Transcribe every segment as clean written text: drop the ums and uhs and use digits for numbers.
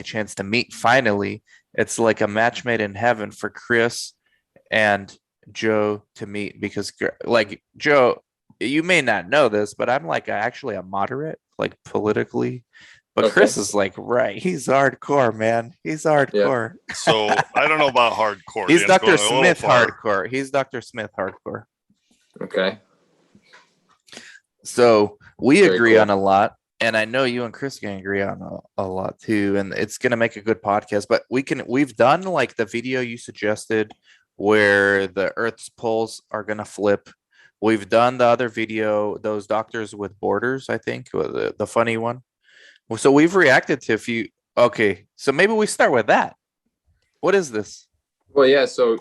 chance to meet finally. It's like a match made in heaven for Chris and Joe to meet because, like, Joe, you may not know this, but I'm like actually a moderate, like politically. But Okay. Chris is like, right, he's hardcore, man. He's Yeah. hardcore. So I don't know about hardcore. He's Dan's Dr. going a little Smith far. hardcore. He's Dr. Smith hardcore. Okay. So we Very agree on cool. a lot. And I know you and Chris can agree on a lot too. And it's gonna make a good podcast. But we've done like the video you suggested where the Earth's poles are gonna flip. We've done the other video, those doctors with borders, I think, the funny one. Well, so we've reacted to a few. Okay, so maybe we start with that. What is this? Well, yeah. So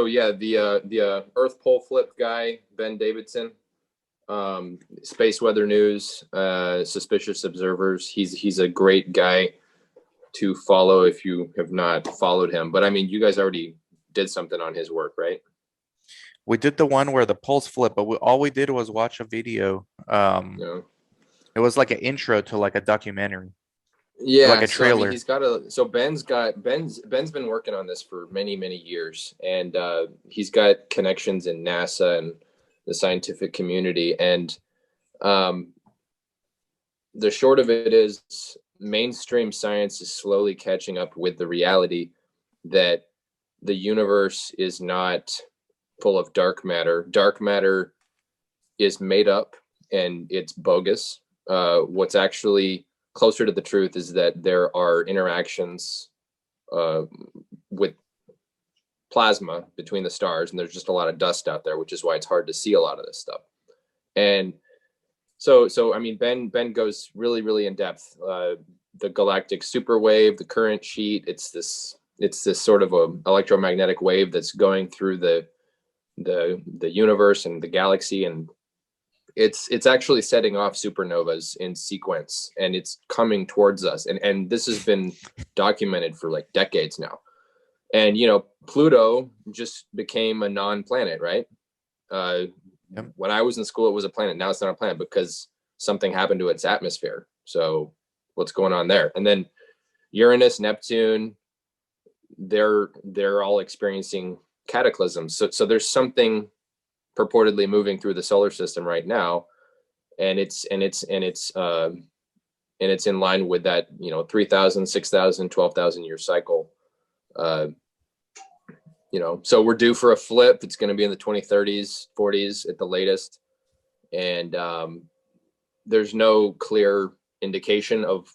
yeah, the Earth pole flip guy, Ben Davidson, Space Weather News, Suspicious Observers. He's a great guy to follow if you have not followed him. But I mean, you guys already did something on his work, right? We did the one where the poles flip, but all we did was watch a video. No. It was like an intro to like a documentary, like Yeah, a so I mean, trailer. Ben's been working on this for many years, and he's got connections in NASA and the scientific community. And um, the short of it is, mainstream science is slowly catching up with the reality that the universe is not full of dark matter. Dark matter is made up and it's bogus. What's actually closer to the truth is that there are interactions uh, with plasma between the stars, and there's just a lot of dust out there, which is why it's hard to see a lot of this stuff. And so I mean, Ben goes really in depth. The galactic superwave, the current sheet. It's this sort of a electromagnetic wave that's going through the universe and the galaxy, and it's actually setting off supernovas in sequence, and it's coming towards us. And this has been documented for like decades now. And Pluto just became a non-planet, right? Yep. When I was in school, it was a planet. Now it's not a planet because something happened to its atmosphere. So what's going on there? And then Uranus, Neptune, they're all experiencing cataclysms. So there's something purportedly moving through the solar system right now, and it's in line with that 3,000, 6,000, 12,000 year cycle. So we're due for a flip. It's going to be in the 2030s, 40s at the latest. And there's no clear indication of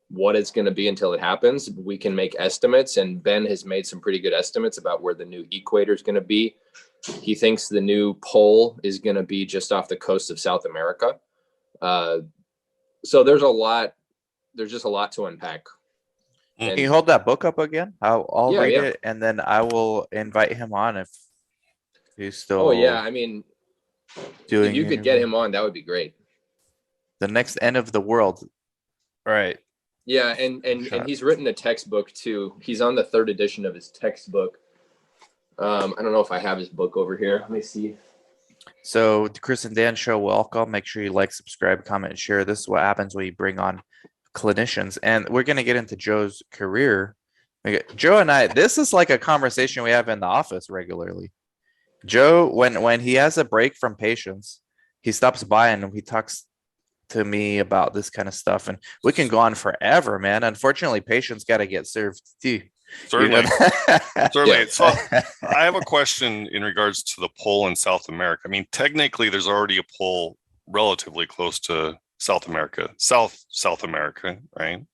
what it's going to be until it happens. We can make estimates, and Ben has made some pretty good estimates about where the new equator is going to be. He thinks the new pole is going to be just off the coast of South America. So there's just a lot to unpack. Can you hold that book up again? I'll read Yeah. it and then I will invite him on if he's still. Oh yeah, I mean, doing if you could get him on, that would be great. The next end of the world. Right. Yeah, and he's written a textbook too. He's on the 3rd edition of his textbook. I don't know if I have his book over here. Let me see. So the Chris and Dan show, welcome. Make sure you like, subscribe, comment, and share. This is what happens when you bring on clinicians. And we're going to get into Joe's career. Joe and I, this is like a conversation we have in the office regularly. Joe, when he has a break from patients, he stops by and he talks to me about this kind of stuff. And we can go on forever, man. Unfortunately, patients got to get served too. Certainly. Certainly. Yeah. So I have a question in regards to the pole in South America. I mean, technically, there's already a pole relatively close to South America, South America, right?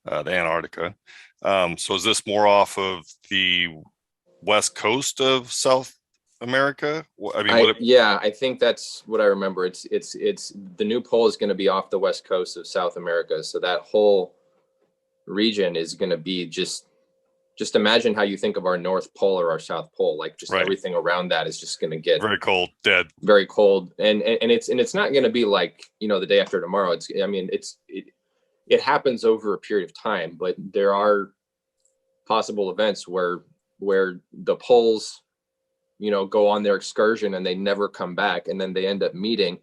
The Antarctica. So is this more off of the west coast of South America? I mean, I think that's what I remember. It's the new pole is going to be off the west coast of South America. So that whole region is going to be just imagine how you think of our North Pole or our South Pole. Like just everything around that is just going to get very cold, dead, very cold, and it's not going to be like the day after tomorrow. It happens over a period of time, but there are possible events where the poles go on their excursion and they never come back, and then they end up meeting,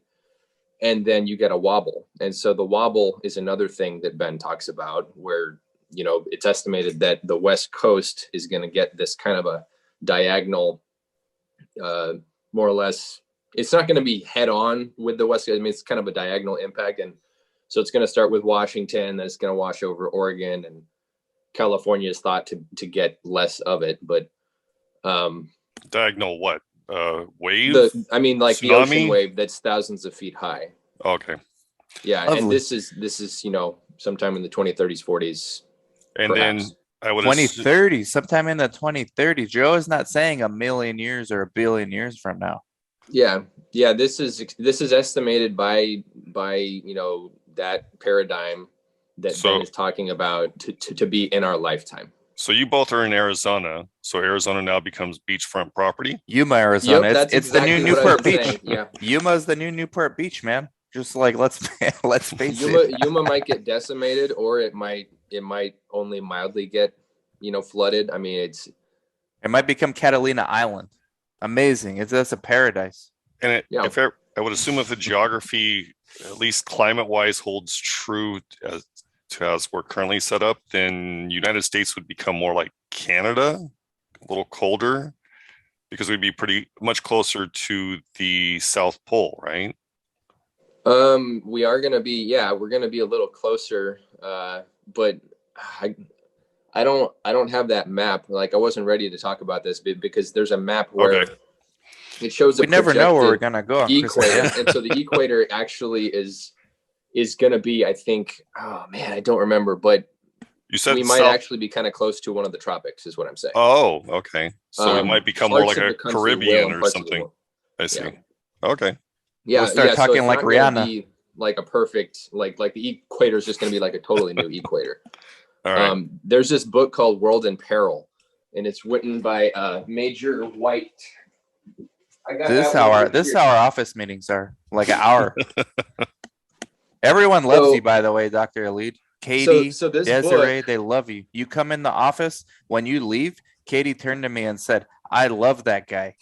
and then you get a wobble. And so the wobble is another thing that Ben talks about, where, you know, it's estimated that the West Coast is going to get this kind of a diagonal, more or less. It's not going to be head on with the West Coast. I mean, it's kind of a diagonal impact. And so it's going to start with Washington, then it's going to wash over Oregon, and California is thought to get less of it. But diagonal what? Wave? Like the Tsunami? ocean wave that's thousands of feet high. Okay. Yeah, Lovely. and this is, you know, sometime in the 2030s, 40s. And perhaps. then I would 2030, sometime in the 2030s. Joe is not saying a million years or a billion years from now. Yeah. This is estimated by you know, that paradigm that Ben is talking about to be in our lifetime. So you both are in Arizona. So Arizona now becomes beachfront property. Yuma, Arizona. Yep, that's it's exactly the new what I Newport was Beach. saying, yeah. Yuma's the new Newport Beach, man. Just like let's face Yuma, it. Yuma might get decimated, or it might only mildly get, you know, flooded. I mean, It might become Catalina Island. Amazing. That's a paradise. And I would assume if the geography, at least climate-wise, holds true as we're currently set up, then United States would become more like Canada, a little colder, because we'd be pretty much closer to the South Pole, right? we are going to be, we're going to be a little closer, but I don't have that map. Like, I wasn't ready to talk about this because there's a map where it shows we never know where we're gonna go. Equator, and so the equator actually is gonna be, I think. Oh man, I don't remember, but you said we might actually be kind of close to one of the tropics, is what I'm saying. Oh, okay. So it might become more like a Caribbean or something. I see. Yeah. Okay. We'll start talking so like Rihanna. Be like a perfect, like the equator is just going to be like a totally new equator. All right. There's this book called World in Peril, and it's written by Major White. This is how our office meetings are, like an hour. Everyone loves you, by the way, Dr. Eleid. Katie, Desiree, they love you. You come in the office, when you leave, Katie turned to me and said, "I love that guy."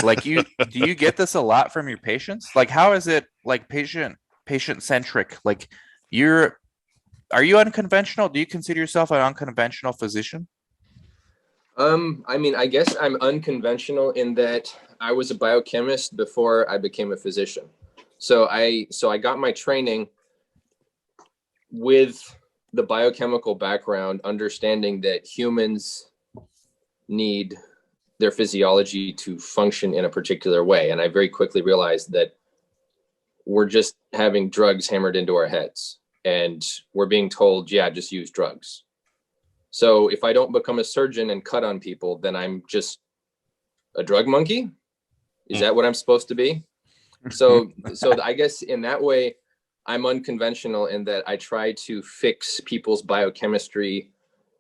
Like, do you get this a lot from your patients? Like, how is it like patient centric? Like, are you unconventional? Do you consider yourself an unconventional physician? I mean, I guess I'm unconventional in that I was a biochemist before I became a physician. So I got my training with the biochemical background, understanding that humans need their physiology to function in a particular way. And I very quickly realized that we're just having drugs hammered into our heads, and we're being told, yeah, just use drugs. So if I don't become a surgeon and cut on people, then I'm just a drug monkey. Is that what I'm supposed to be? So I guess in that way, I'm unconventional in that I try to fix people's biochemistry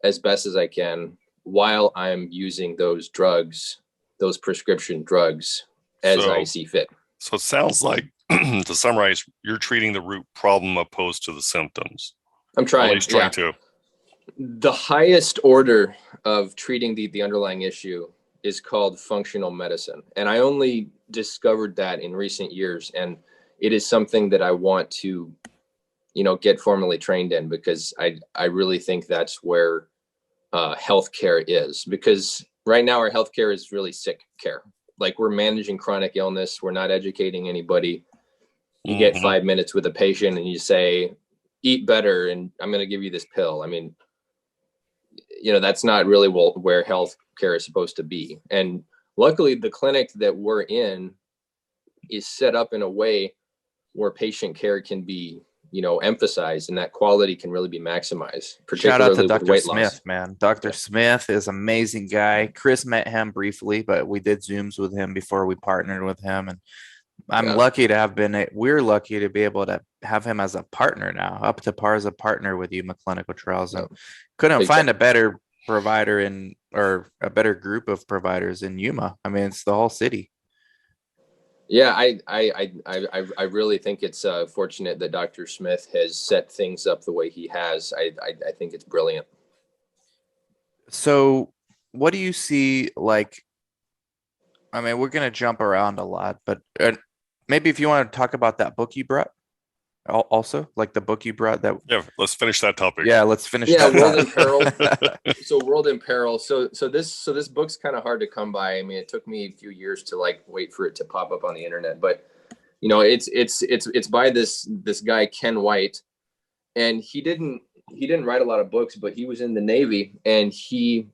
as best as I can while I'm using those drugs, those prescription drugs, as I see fit. So it sounds like, to summarize, you're treating the root problem opposed to the symptoms. I'm trying. At least trying to. The highest order of treating the underlying issue is called functional medicine. And I only discovered that in recent years. And it is something that I want to, get formally trained in, because I really think that's where healthcare is. Because right now our healthcare is really sick care. Like, we're managing chronic illness. We're not educating anybody. You get 5 minutes with a patient and you say, eat better, and I'm going to give you this pill. I mean, that's not really where healthcare is supposed to be. And luckily, the clinic that we're in is set up in a way where patient care can be, emphasized, and that quality can really be maximized. Shout out to Dr. Smith, loss. Man. Dr. Smith is an amazing guy. Chris met him briefly, but we did Zooms with him before we partnered with him. And we're lucky to be able to have him as a partner now, up to par as a partner with Yuma Clinical Trials. And couldn't find a better provider or a better group of providers in Yuma. I mean, it's the whole city. Yeah, I really think it's fortunate that Dr. Smith has set things up the way he has. I think it's brilliant. So what do you see? Like, I mean, we're going to jump around a lot, but maybe if you want to talk about that book you brought. Also, like the book you brought that. Yeah, let's finish that topic. Yeah, let's finish Yeah, that. World in thought. Peril. So World in Peril. So this book's kind of hard to come by. I mean, it took me a few years to like wait for it to pop up on the internet, but it's by this guy Ken White, and he didn't write a lot of books, but he was in the Navy, and he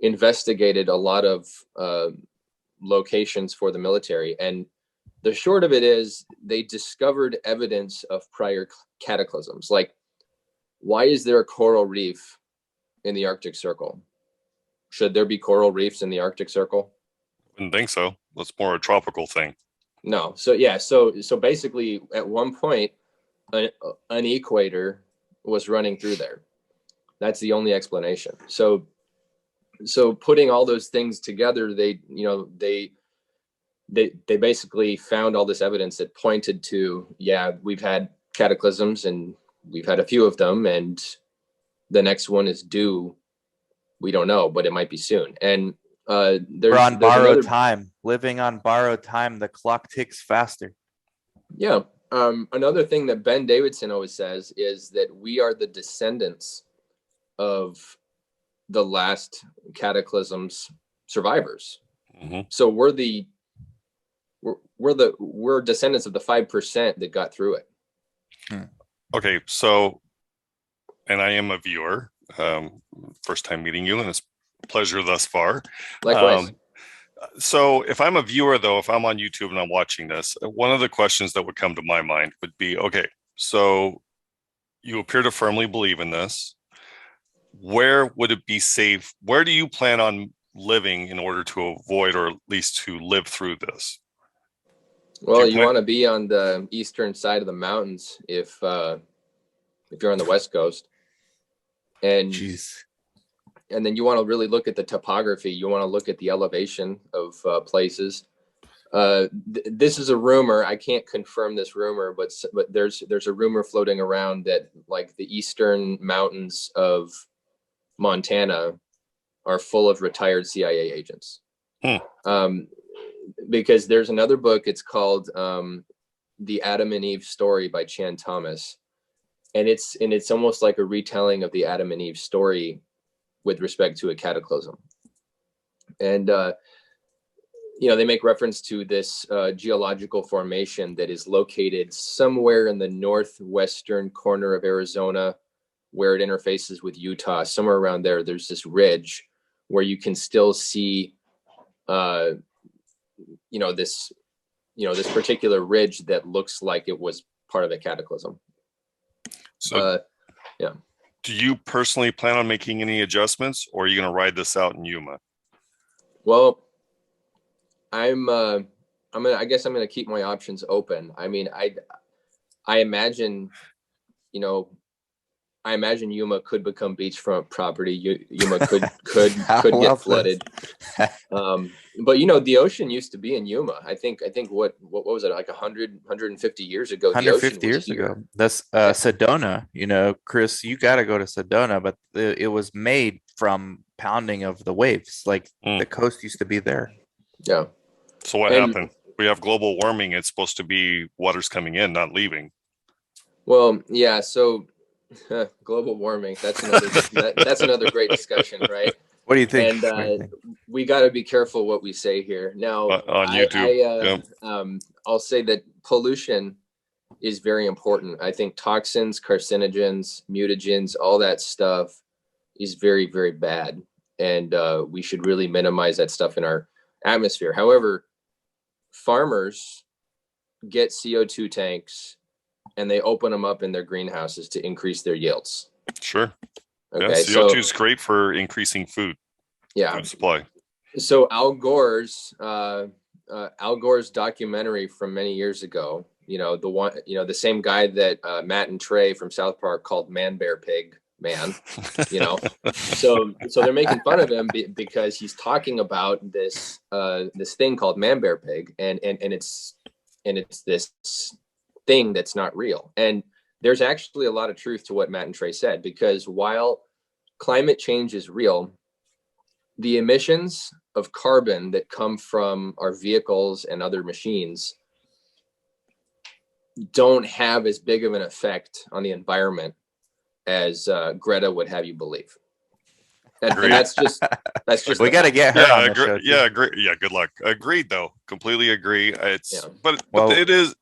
investigated a lot of locations for the military. And the short of it is they discovered evidence of prior cataclysms. Like, why is there a coral reef in the Arctic Circle? Should there be coral reefs in the Arctic Circle? I didn't think so. That's more a tropical thing. No. So yeah. So basically, at one point, an equator was running through there. That's the only explanation. So putting all those things together, they basically found all this evidence that pointed to, yeah, we've had cataclysms and we've had a few of them, and the next one is due. We don't know, but it might be soon. And We're there's on borrowed another, time. Living on borrowed time. The clock ticks faster. yeah. Another thing that Ben Davidson always says is that we are the descendants of the last cataclysms survivors. Mm-hmm. So we're descendants of the 5% that got through it. Okay, so, and I am a viewer. First time meeting you, and it's a pleasure thus far. Likewise. So if I'm a viewer, though, if I'm on YouTube and I'm watching this, one of the questions that would come to my mind would be, okay, so you appear to firmly believe in this. Where would it be safe? Where do you plan on living in order to avoid, or at least to live through this? Well, you want to be on the eastern side of the mountains if you're on the West Coast. And Jeez. and then you want to really look at the topography. You want to look at the elevation of places. This is a rumor. I can't confirm this rumor, but there's a rumor floating around that like the eastern mountains of Montana are full of retired CIA agents. Because there's another book. It's called The Adam and Eve Story by Chan Thomas. And it's almost like a retelling of the Adam and Eve story with respect to a cataclysm. And, they make reference to this geological formation that is located somewhere in the northwestern corner of Arizona, where it interfaces with Utah. Somewhere around there, there's this ridge where you can still see, this particular ridge that looks like it was part of a cataclysm. So, yeah. Do you personally plan on making any adjustments, or are you going to ride this out in Yuma? Well, I guess I'm gonna keep my options open. I mean, I imagine Yuma could become beachfront property. Yuma could get flooded. But the ocean used to be in Yuma. I think what was it, like 150 years ago? 150 years ago. That's Sedona. Chris, you got to go to Sedona, but it was made from pounding of the waves. Like the coast used to be there. Yeah. So what happened? We have global warming. It's supposed to be water's coming in, not leaving. Well, yeah. So global warming. That's another great discussion, right? What do you think? And we got to be careful what we say here. Now, on YouTube, I'll say that pollution is very important. I think toxins, carcinogens, mutagens, all that stuff is very, very bad, and we should really minimize that stuff in our atmosphere. However, farmers get CO2 tanks and they open them up in their greenhouses to increase their yields. Sure. Okay, yeah, CO2 is great for increasing food supply. So Al Gore's documentary from many years ago, the same guy that Matt and Trey from South Park called Man Bear Pig Man, so they're making fun of him because he's talking about this thing called Man Bear Pig, and it's this thing that's not real. And there's actually a lot of truth to what Matt and Trey said, because while climate change is real, the emissions of carbon that come from our vehicles and other machines don't have as big of an effect on the environment as Greta would have you believe. And that's just We got to get her Yeah, on the show. yeah, agree. Yeah, good luck. Agreed, though. Completely agree. It's Yeah. but Well- it is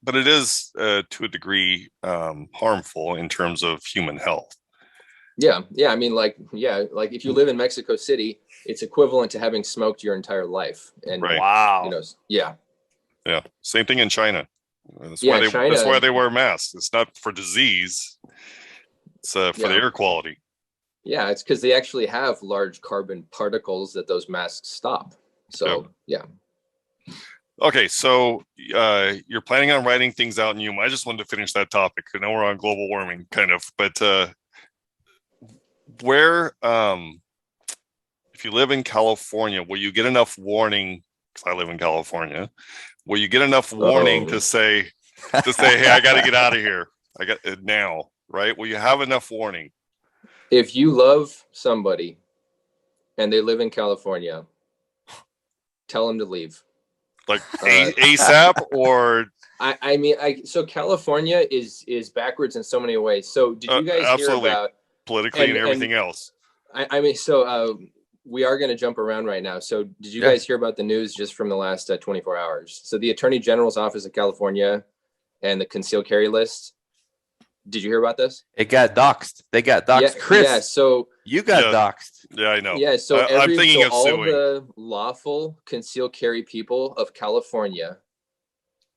to a degree harmful in terms of human health. Yeah. I mean, like if you live in Mexico City, it's equivalent to having smoked your entire life. And Right. Wow. you know, yeah. Yeah, same thing in China. That's Yeah, why they China- that's why they wear masks. It's not for disease. It's for the air quality. Yeah, it's because they actually have large carbon particles that those masks stop. So yeah. Okay, so you're planning on writing things out in Yuma. I just wanted to finish that topic. I know we're on global warming, kind of, but where, if you live in California, will you get enough warning? Because I live in California. Will you get enough warning to say, hey, I got to get out of here. I got it now, right? Will you have enough warning? If you love somebody and they live in California, tell them to leave. Like ASAP or? I mean, so California is backwards in so many ways. So did you guys hear about politically and everything else? I mean, so we are going to jump around right now. So did you guys hear about the news just from the last 24 hours? So the Attorney General's Office of California and the concealed carry list. Did you hear about this? It got doxxed. They got doxxed. Yeah, Chris, yeah, so you got doxxed. Yeah, I know. Yeah, so I'm thinking of all suing. the lawful concealed carry people of California,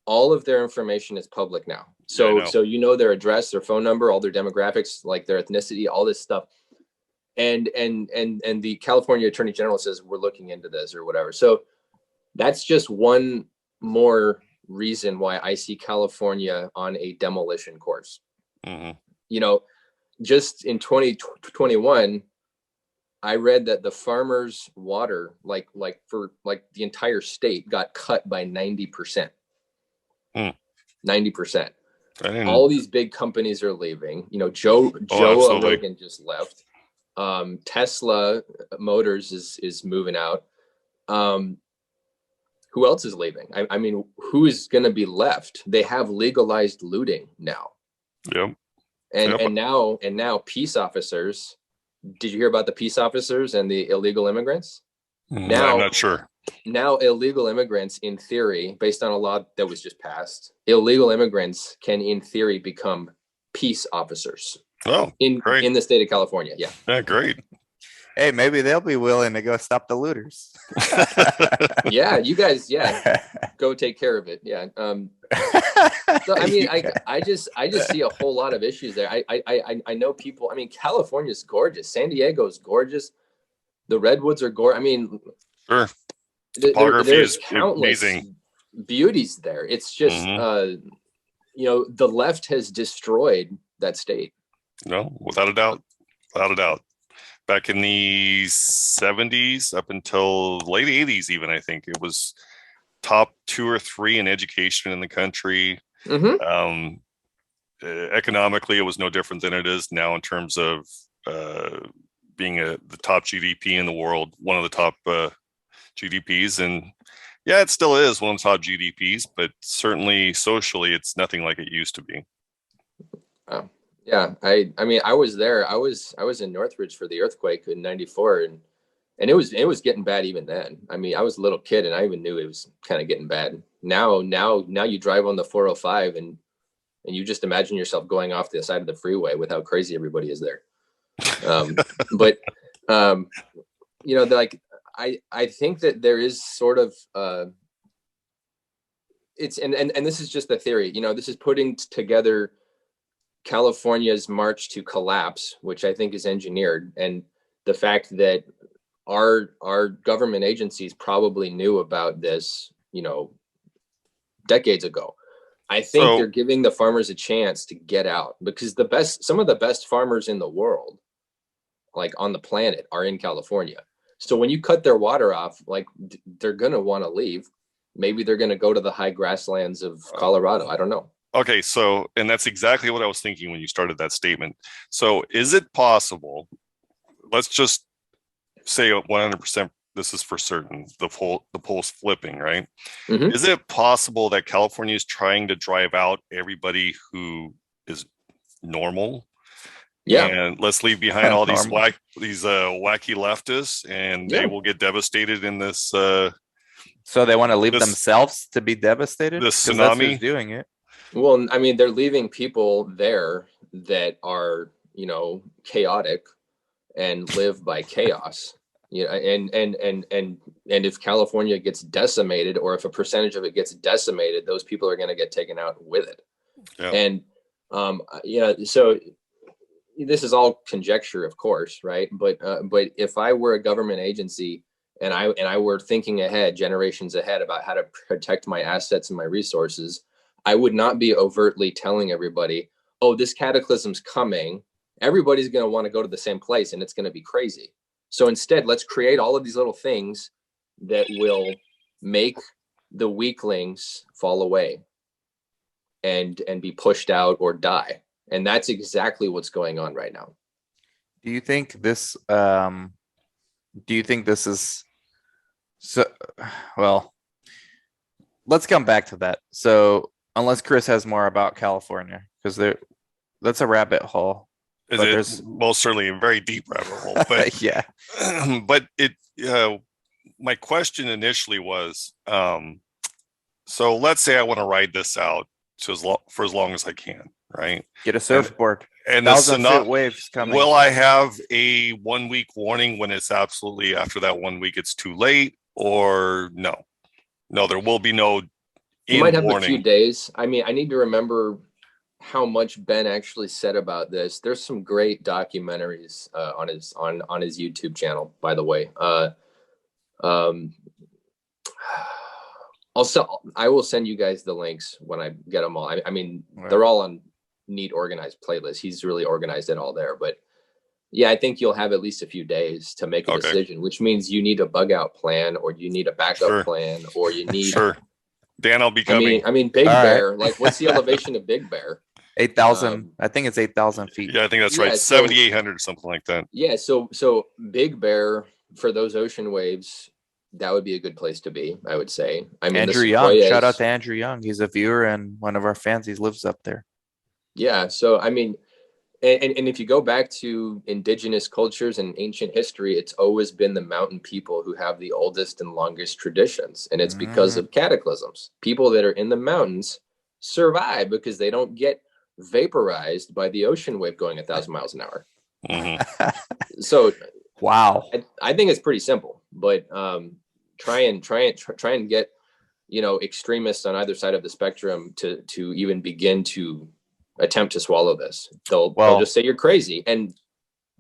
all of their information is public now. So you know their address, their phone number, all their demographics, like their ethnicity, all this stuff. And the California Attorney General says we're looking into this or whatever. So that's just one more reason why I see California on a demolition course. Mm-hmm. You know, just in 2021, I read that the farmers' water, like for the entire state, got cut by 90%. 90%. All these big companies are leaving. You know, Joe Rogan just left. Tesla Motors is moving out. Who else is leaving? I mean, who is going to be left? They have legalized looting now. Yep. And now peace officers. Did you hear about the peace officers and the illegal immigrants? Now, I'm not sure. Now illegal immigrants, in theory, based on a law that was just passed, illegal immigrants can, in theory, become peace officers. Oh, in the state of California. Yeah. Yeah, great. Hey, maybe they'll be willing to go stop the looters. Yeah, you guys, go take care of it. Yeah. So I mean, I just see a whole lot of issues there. I know people. I mean, California's gorgeous. San Diego's gorgeous. The redwoods are gorgeous. I mean, sure. There's countless amazing beauties there. It's just, you know, the left has destroyed that state. No, without a doubt. Without a doubt. Back in the 70s up until late 80s, even, I think it was top 2 or 3 in education in the country. Economically, it was no different than it is now in terms of being the top GDP in the world, one of the top GDPs. And yeah, it still is one of the top GDPs, but certainly socially, it's nothing like it used to be. Yeah, I mean, I was there. I was in Northridge for the earthquake in '94, and it was getting bad even then. I mean, I was a little kid, and I even knew it was kind of getting bad. Now you drive on the 405, and you just imagine yourself going off the side of the freeway with how crazy everybody is there. But you know, like I think that there is sort of it's and this is just a theory. You know, this is putting together California's march to collapse, which I think is engineered, and the fact that our government agencies probably knew about this, you know, decades ago. I think they're giving the farmers a chance to get out, because some of the best farmers in the world, like on the planet, are in California. So when you cut their water off, like, they're going to want to leave. Maybe they're going to go to the high grasslands of Colorado. I don't know. Okay, so, and that's exactly what I was thinking when you started that statement. So is it possible, let's just say 100% this is for certain, the poll's flipping, right? Mhm. Is it possible that California is trying to drive out everybody who is normal? Yeah. And let's leave behind all these Normal. wacky leftists, and they Yeah. will get devastated in this So they want to leave this themselves to be devastated this because that's who's tsunami. doing it. Well, I mean, they're leaving people there that are, chaotic and live by chaos. And if California gets decimated, or if a percentage of it gets decimated, those people are going to get taken out with it. Yeah. And so this is all conjecture, of course, right? But if I were a government agency and I were thinking ahead, generations ahead, about how to protect my assets and my resources, I would not be overtly telling everybody, "Oh, this cataclysm's coming. Everybody's going to want to go to the same place, and it's going to be crazy." So instead, let's create all of these little things that will make the weaklings fall away and be pushed out or die. And that's exactly what's going on right now. Do you think this is so well, let's come back to that. So unless Chris has more about California, because that's a rabbit hole. Is But it there's- most certainly a very deep rabbit hole? But yeah. but my question initially was, so let's say I want to ride this out for as long as I can, right? Get a surfboard. And this 1,000 foot waves coming. will I have a 1 week warning when it's absolutely after that 1 week it's too late, or no? No, there will be no You might have warning. a few days. I mean, I need to remember how much Ben actually said about this. There's some great documentaries on his YouTube channel, by the way. I will send you guys the links when I get them all. I mean, Right. They're all on neat organized playlists. He's really organized it all there. But yeah, I think you'll have at least a few days to make a decision, which means you need a bug out plan, or you need a backup plan, or you need. Sure. Dan, I'll be coming. I mean, Big All Bear. Like, what's the elevation of Big Bear? 8,000. I think it's 8,000 feet. Yeah, I think that's Yeah, right. so- 7,800 or something like that. Yeah, so Big Bear, for those ocean waves, that would be a good place to be, I would say. I mean, Andrew the Young. Sequoias- Shout out to Andrew Young. He's a viewer and one of our fans. He lives up there. Yeah, so I mean, and if you go back to indigenous cultures and ancient history, it's always been the mountain people who have the oldest and longest traditions, and it's because of cataclysms. People that are in the mountains survive because they don't get vaporized by the ocean wave going 1,000 miles an hour. Mhm. So Wow. I think it's pretty simple, but try and get extremists on either side of the spectrum to even begin to attempt to swallow this. They'll just say you're crazy, and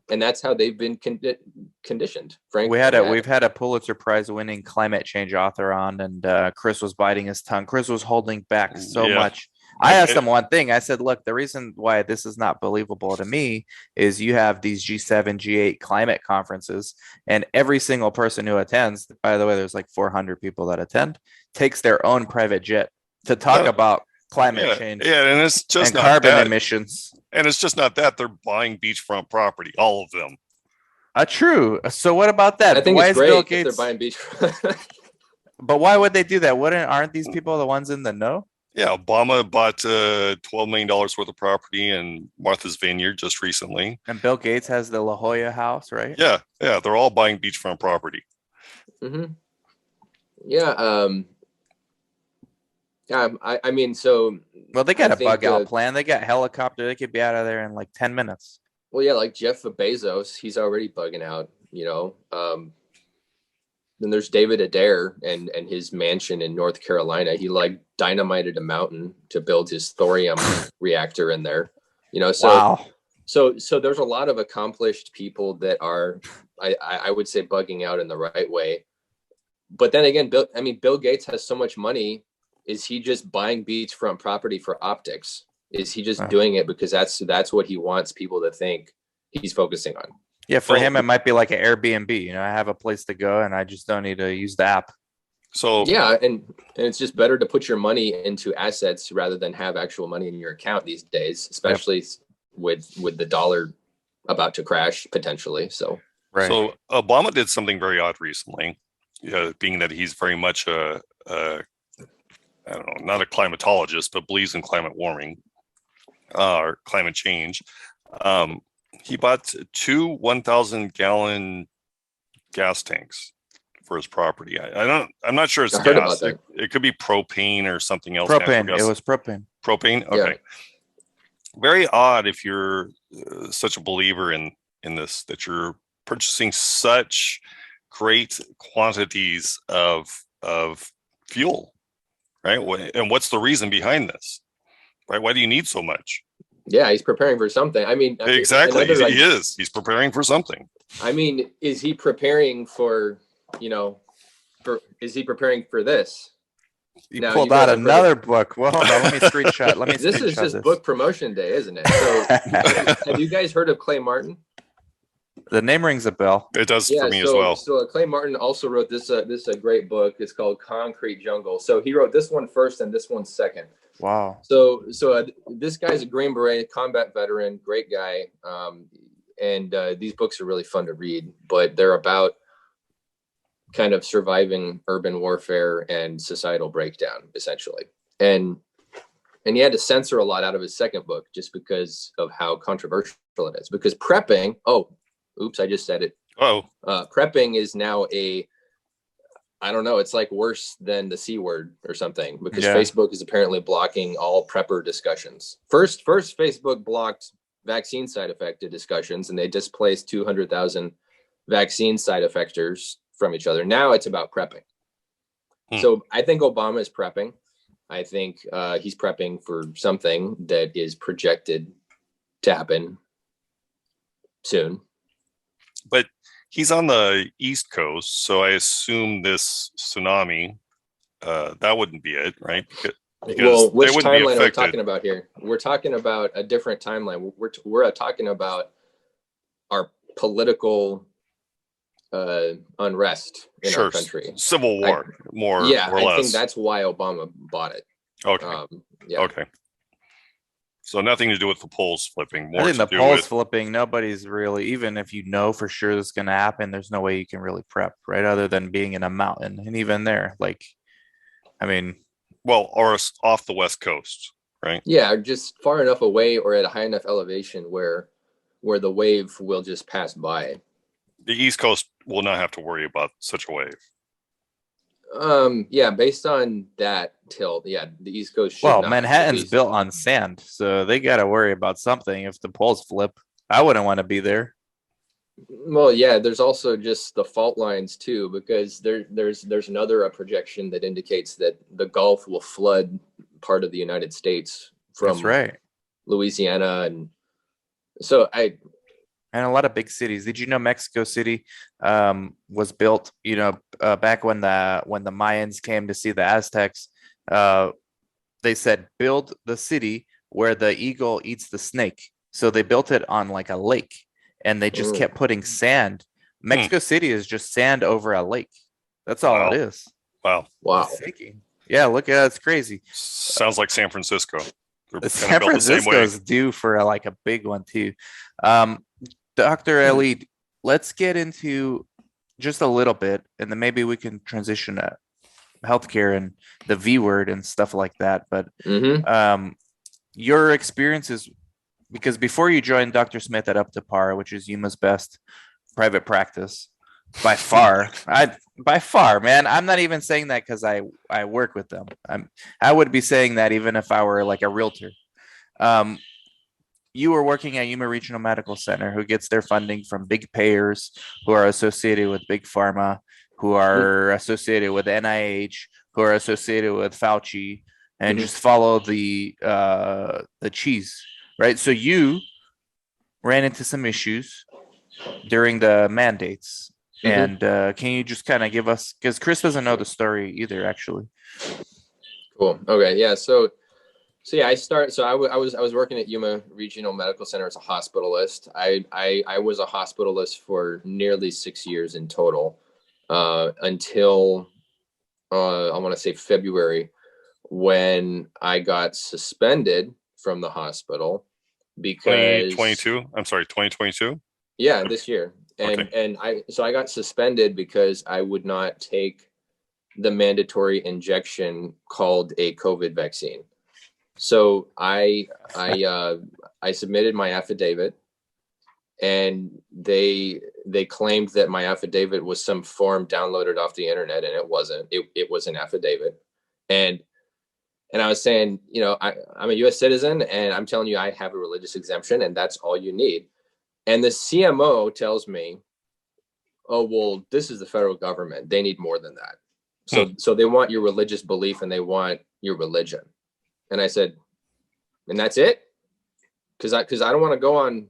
that's how they've been conditioned. Frankly, We've had a Pulitzer Prize winning climate change author on, and Chris was biting his tongue. Chris was holding back so much. I asked him one thing. I said, look, the reason why this is not believable to me is you have these G7, G8 climate conferences, and every single person who attends, by the way, there's like 400 people that attend, takes their own private jet to talk about climate change. Yeah, and it's just and not carbon that. emissions. And it's just not that. They're buying beachfront property, all of them. True. So what about that? I think why it's is Bill great Gates if they're buying beach. But why would they do that? Aren't these people the ones in the know? Yeah, Obama bought $12 million worth of property in Martha's Vineyard just recently. And Bill Gates has the La Jolla house, right? Yeah, they're all buying beachfront property. Mm-hmm. Yeah. I mean, so. Well, they got a bug out plan. They got helicopter. They could be out of there in like 10 minutes. Well, yeah, like Jeff Bezos, he's already bugging out, Then there's David Adair and his mansion in North Carolina. He like dynamited a mountain to build his thorium reactor in there. So wow. So there's a lot of accomplished people that are, I would say, bugging out in the right way. But then again, Bill Gates has so much money. Is he just buying beachfront property for optics? Is he just doing it because that's what he wants people to think he's focusing on? Yeah, for him, it might be like an Airbnb. I have a place to go and I just don't need to use the app. So yeah, and it's just better to put your money into assets rather than have actual money in your account these days, especially with the dollar about to crash potentially. So Right. So Obama did something very odd recently, being that he's very much a I don't know, not a climatologist, but believes in climate warming or climate change. He bought two 1,000 gallon gas tanks for his property. I'm not sure it's I heard about gas. that. It could be propane or something else. Natural Propane. gas. It was propane. Propane. Yeah. Okay. Very odd if you're such a believer in this, that you're purchasing such great quantities of fuel, right? And what's the reason behind this, right? Why do you need so much? Yeah, he's preparing for something. I mean, Exactly. another, like, He is. He's preparing for something. I mean, is he preparing for, is he preparing for this? You Now, pulled you guys out have heard another book. Well, hold on. Let me screenshot. Let me This is screenshot just this. book promotion day, isn't it? So, have you guys heard of Clay Martin? The name rings a bell. It does Yeah, for me as well. So Clay Martin also wrote this. This is a great book. It's called Concrete Jungle. So he wrote this one first and this one second. Wow. So this guy's a Green Beret combat veteran, great guy. And these books are really fun to read, but they're about kind of surviving urban warfare and societal breakdown, essentially. And he had to censor a lot out of his second book just because of how controversial it is. Because prepping, oops, I just said it. Prepping is now I don't know, it's like worse than the C word or something, because Facebook is apparently blocking all prepper discussions. First Facebook blocked vaccine side effect discussions, and they displaced 200,000 vaccine side effectors from each other. Now it's about prepping. So I think Obama is prepping. I think he's prepping for something that is projected to happen soon. But he's on the East Coast, so I assume this tsunami, that wouldn't be it, right? Well, which timeline are we talking about here? We're talking about a different timeline. We're talking about our political unrest in our country. Civil war, more or less. I think that's why Obama bought it. Okay. Okay. So nothing to do with the polls flipping. I think the polls flipping, nobody's really, even if you know for sure this is going to happen, there's no way you can really prep, right? Other than being in a mountain. And even there, or off the West Coast, right? Yeah, just far enough away or at a high enough elevation where the wave will just pass by. The East Coast will not have to worry about such a wave. Based on that tilt, the East Coast should Well, not Manhattan's built on sand, so they got to worry about something if the poles flip. I wouldn't want to be there. Well, yeah, there's also just the fault lines too, because there's another projection that indicates that the Gulf will flood part of the United States from Louisiana, and so and a lot of big cities. Did you know Mexico City was built, back when the Mayans came to see the Aztecs, they said, build the city where the eagle eats the snake. So they built it on like a lake, and they just kept putting sand. Mexico City is just sand over a lake. That's all it is. Wow. Yeah, look at it. It's crazy. Sounds like San Francisco. San Francisco is due for like a big one too. Dr. Eleid, let's get into just a little bit, and then maybe we can transition to healthcare and the V word and stuff like that. But your experiences, because before you joined Dr. Smith at Up to Par, which is Yuma's best private practice by far, man. I'm not even saying that because I work with them. I would be saying that even if I were like a realtor. You were working at Yuma Regional Medical Center, who gets their funding from big payers who are associated with big pharma, who are associated with NIH, who are associated with Fauci, and just follow the cheese, right? So you ran into some issues during the mandates, and can you just kind of give us, because Chris doesn't know the story either, actually. Cool. Okay. Yeah. So I was working at Yuma Regional Medical Center as a hospitalist. I was a hospitalist for nearly 6 years in total, until I want to say February, when I got suspended from the hospital because 2022. I'm sorry, 2022. Yeah, this year. And I got suspended because I would not take the mandatory injection called a COVID vaccine. So I submitted my affidavit, and they claimed that my affidavit was some form downloaded off the internet, and it wasn't. It was an affidavit, and I was saying, I'm a U.S. citizen, and I'm telling you I have a religious exemption, and that's all you need. And the CMO tells me, oh, well, this is the federal government. They need more than that. So they want your religious belief and they want your religion. And I said, and that's it? Because I don't want to go on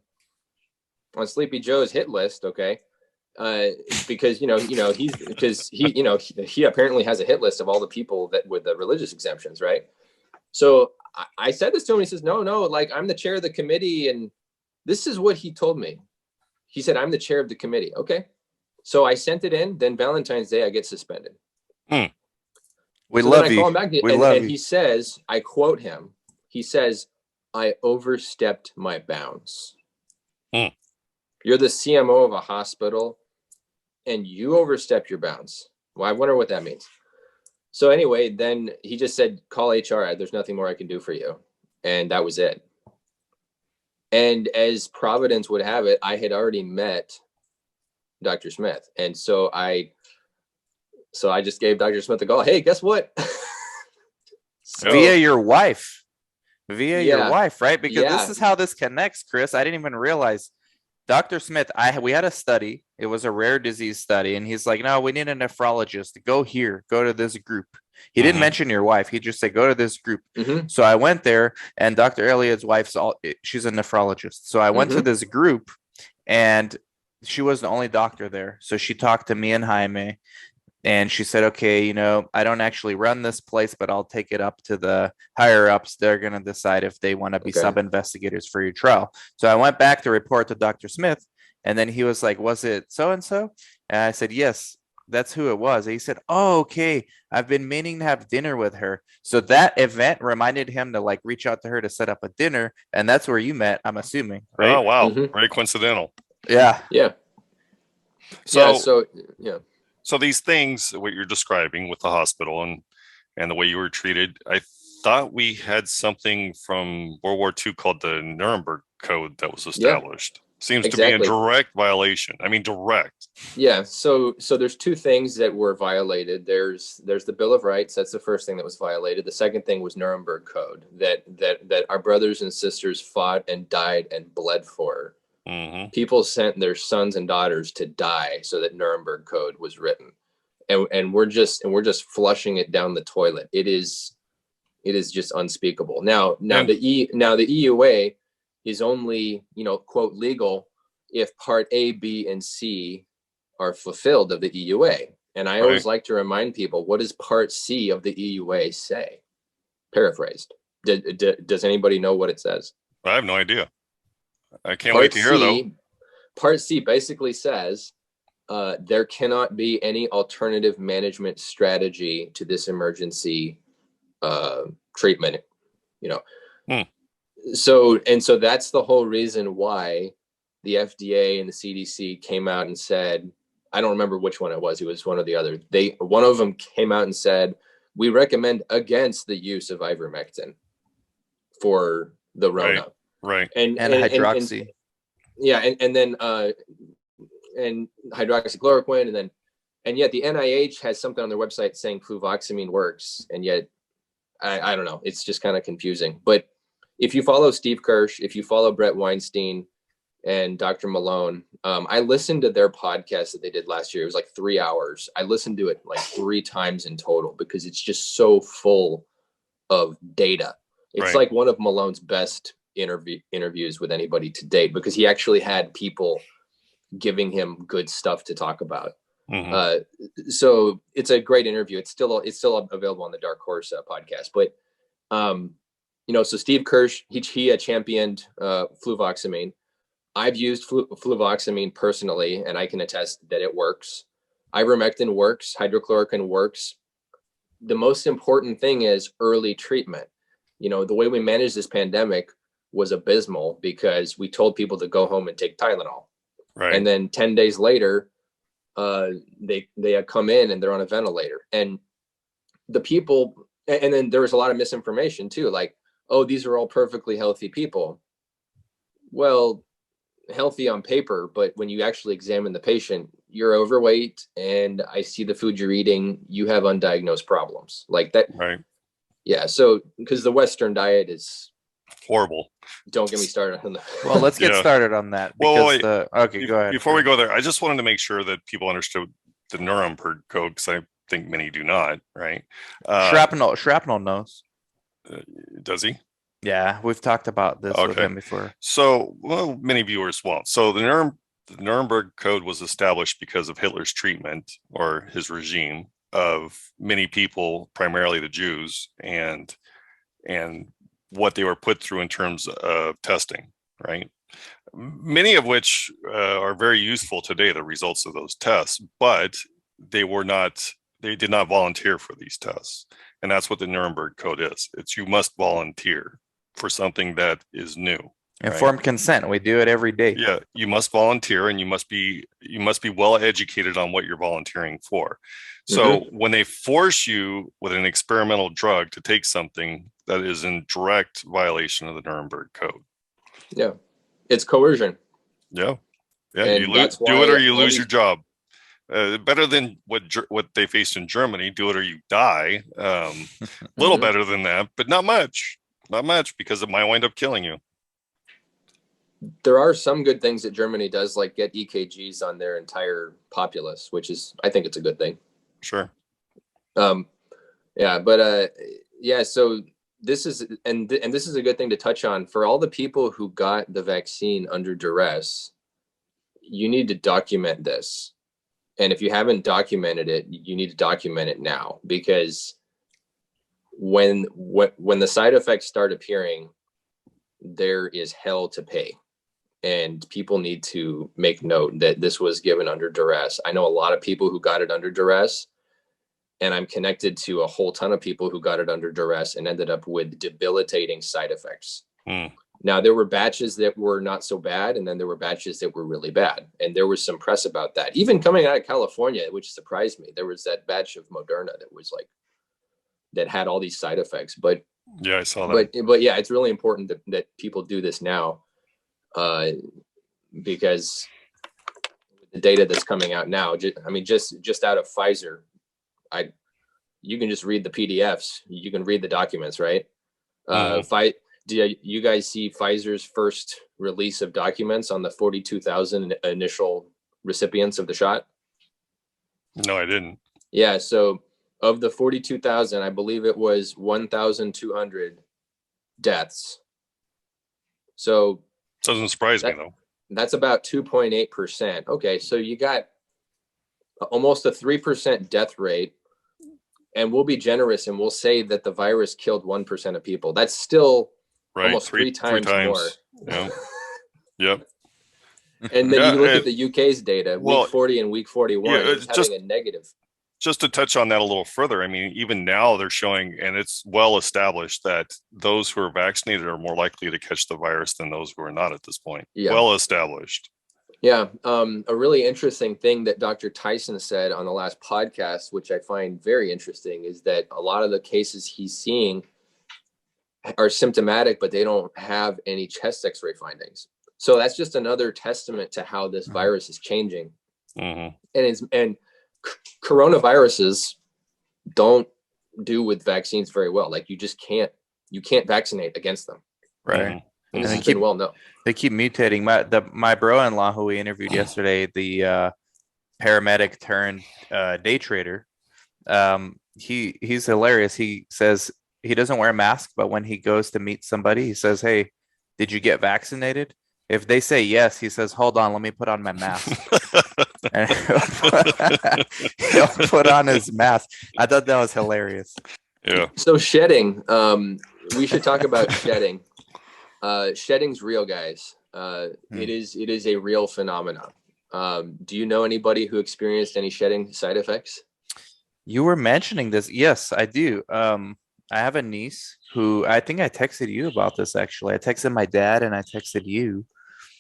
Sleepy Joe's hit list, okay? Because he apparently has a hit list of all the people that with the religious exemptions, right? So I said this to him. He says, no, like, I'm the chair of the committee, and this is what he told me. He said, I'm the chair of the committee. Okay. So I sent it in. Then Valentine's Day, I get suspended. We so love then I you. call him back, and he says, I quote him. He says, I overstepped my bounds. You're the CMO of a hospital, and you overstepped your bounds. Well, I wonder what that means. So anyway, then he just said, call HR. There's nothing more I can do for you. And that was it. And as Providence would have it, I had already met Dr. Smith. And so I just gave Dr. Smith a call. Hey, guess what? Via your wife, right? Because this is how this connects, Chris. I didn't even realize. Dr. Smith, we had a study. It was a rare disease study. And he's like, no, we need a nephrologist. Go here. Go to this group. He didn't mention your wife. He just said, go to this group. So I went there, and Dr. Eleid's she's a nephrologist. So I went to this group, and she was the only doctor there. So she talked to me and Jaime, and she said, okay, I don't actually run this place, but I'll take it up to the higher ups. They're going to decide if they want to be sub-investigators for your trial. So I went back to report to Dr. Smith, and then he was like, was it so-and-so? And I said, yes, that's who it was. And he said, oh, okay, I've been meaning to have dinner with her. So that event reminded him to reach out to her to set up a dinner. And that's where you met, I'm assuming, right? Oh, wow. Very coincidental. Yeah. So these things, what you're describing with the hospital and the way you were treated, I thought we had something from World War II called the Nuremberg Code that was established. Seems to be a direct violation. I mean, direct. Yeah. So there's two things that were violated. There's the Bill of Rights. That's the first thing that was violated. The second thing was Nuremberg Code that our brothers and sisters fought and died and bled for. People sent their sons and daughters to die so that Nuremberg Code was written, and we're just flushing it down the toilet. It is just unspeakable. Now the EUA is only, quote, legal if part A, B, and C are fulfilled of the EUA. And I always like to remind people, what does part C of the EUA say? Paraphrased. Does anybody know what it says? I have no idea. I can't wait to hear, though. Part C basically says there cannot be any alternative management strategy to this emergency treatment, So that's the whole reason why the FDA and the CDC came out and said, I don't remember which one it was. It was one or the other. One of them came out and said, we recommend against the use of ivermectin for the Rona. Right. And hydroxy. And then hydroxychloroquine, and yet the NIH has something on their website saying fluvoxamine works, and yet I don't know. It's just kind of confusing. But if you follow Steve Kirsch, if you follow Brett Weinstein and Dr. Malone, I listened to their podcast that they did last year. It was like 3 hours. I listened to it like 3 times in total because it's just so full of data. It's like one of Malone's best interviews with anybody to date, because he actually had people giving him good stuff to talk about. So it's a great interview. It's still available on the Dark Horse podcast. But so Steve Kirsch, he championed fluvoxamine. I've used fluvoxamine personally, and I can attest that it works. Ivermectin works. Hydrochloroquine works. The most important thing is early treatment. The way we managed this pandemic was abysmal because we told people to go home and take Tylenol. Right. And then 10 days later, they come in and they're on a ventilator. And the people, and then there was a lot of misinformation too, like, oh, these are all perfectly healthy people. Well, healthy on paper, but when you actually examine the patient, you're overweight, and I see the food you're eating, you have undiagnosed problems like that. Right. Yeah. So because the Western diet is Horrible. don't get me started on the Well, let's get Yeah. started on that Well, because okay, go ahead. Before we go there, I just wanted to make sure that people understood the Nuremberg Code, because I think many do not, right? Shrapnel knows. Does he? Yeah, we've talked about this with Okay. him before. So, well, many viewers won't. So the Nuremberg Code was established because of Hitler's treatment, or his regime, of many people, primarily the Jews, and what they were put through in terms of testing, right? Many of which are very useful today, the results of those tests, but they did not volunteer for these tests. And that's what the Nuremberg Code is. It's you must volunteer for something that is new. Informed consent. We do it every day. Yeah, you must volunteer, and you must be well educated on what you're volunteering for. So when they force you with an experimental drug to take something that is in direct violation of the Nuremberg Code. Yeah. It's coercion. Yeah. And You that's do it or you all lose these- your job. Better than what they faced in Germany. Do it or you die. Little better than that, but not much. Not much, because it might wind up killing you. There are some good things that Germany does, like get EKGs on their entire populace, which is, I think it's a good thing. Sure. Yeah, but yeah, so this is, and this is a good thing to touch on for all the people who got the vaccine under duress. You need to document this. And if you haven't documented it, you need to document it now, because when the side effects start appearing, there is hell to pay. And people need to make note that this was given under duress. I know a lot of people who got it under duress, and I'm connected to a whole ton of people who got it under duress and ended up with debilitating side effects. Now, there were batches that were not so bad, and then there were batches that were really bad. And there was some press about that. Even coming out of California, which surprised me, there was that batch of Moderna that was like, that had all these side effects. But yeah, I saw that. But yeah, it's really important that people do this now, because the data that's coming out now, just out of Pfizer, you can just read the PDFs, you can read the documents, right? Do you guys see Pfizer's first release of documents on the 42,000 initial recipients of the shot? No, I didn't. Yeah, so of the 42,000, I believe it was 1,200 deaths. So doesn't surprise me though. That's about 2.8%. Okay, so you got almost a 3% death rate, and we'll be generous and we'll say that the virus killed 1% of people. That's still almost three times more. Yeah. Yep. And then you look at the UK's data, week 40 and week 41, it's having a negative. Just to touch on that a little further, I mean, even now they're showing, and it's well established, that those who are vaccinated are more likely to catch the virus than those who are not at this point. Yeah. Well established. Yeah. A really interesting thing that Dr. Tyson said on the last podcast, which I find very interesting, is that a lot of the cases he's seeing are symptomatic, but they don't have any chest x-ray findings. So that's just another testament to how this virus is changing. And coronaviruses don't do with vaccines very well. Like you can't vaccinate against them. Right. And this has been well known. They keep mutating. My bro-in-law, who we interviewed yesterday, the paramedic turned day trader, he's hilarious. He says he doesn't wear a mask, but when he goes to meet somebody, he says, "Hey, did you get vaccinated?" If they say yes, he says, "Hold on, let me put on my mask." And he'll put on his mask. I thought that was hilarious. Yeah. So shedding, we should talk about shedding. Shedding's real, guys. It is a real phenomenon. Do you know anybody who experienced any shedding side effects? You were mentioning this. Yes, I do. I have a niece who, I think I texted you about this actually. I texted my dad and I texted you.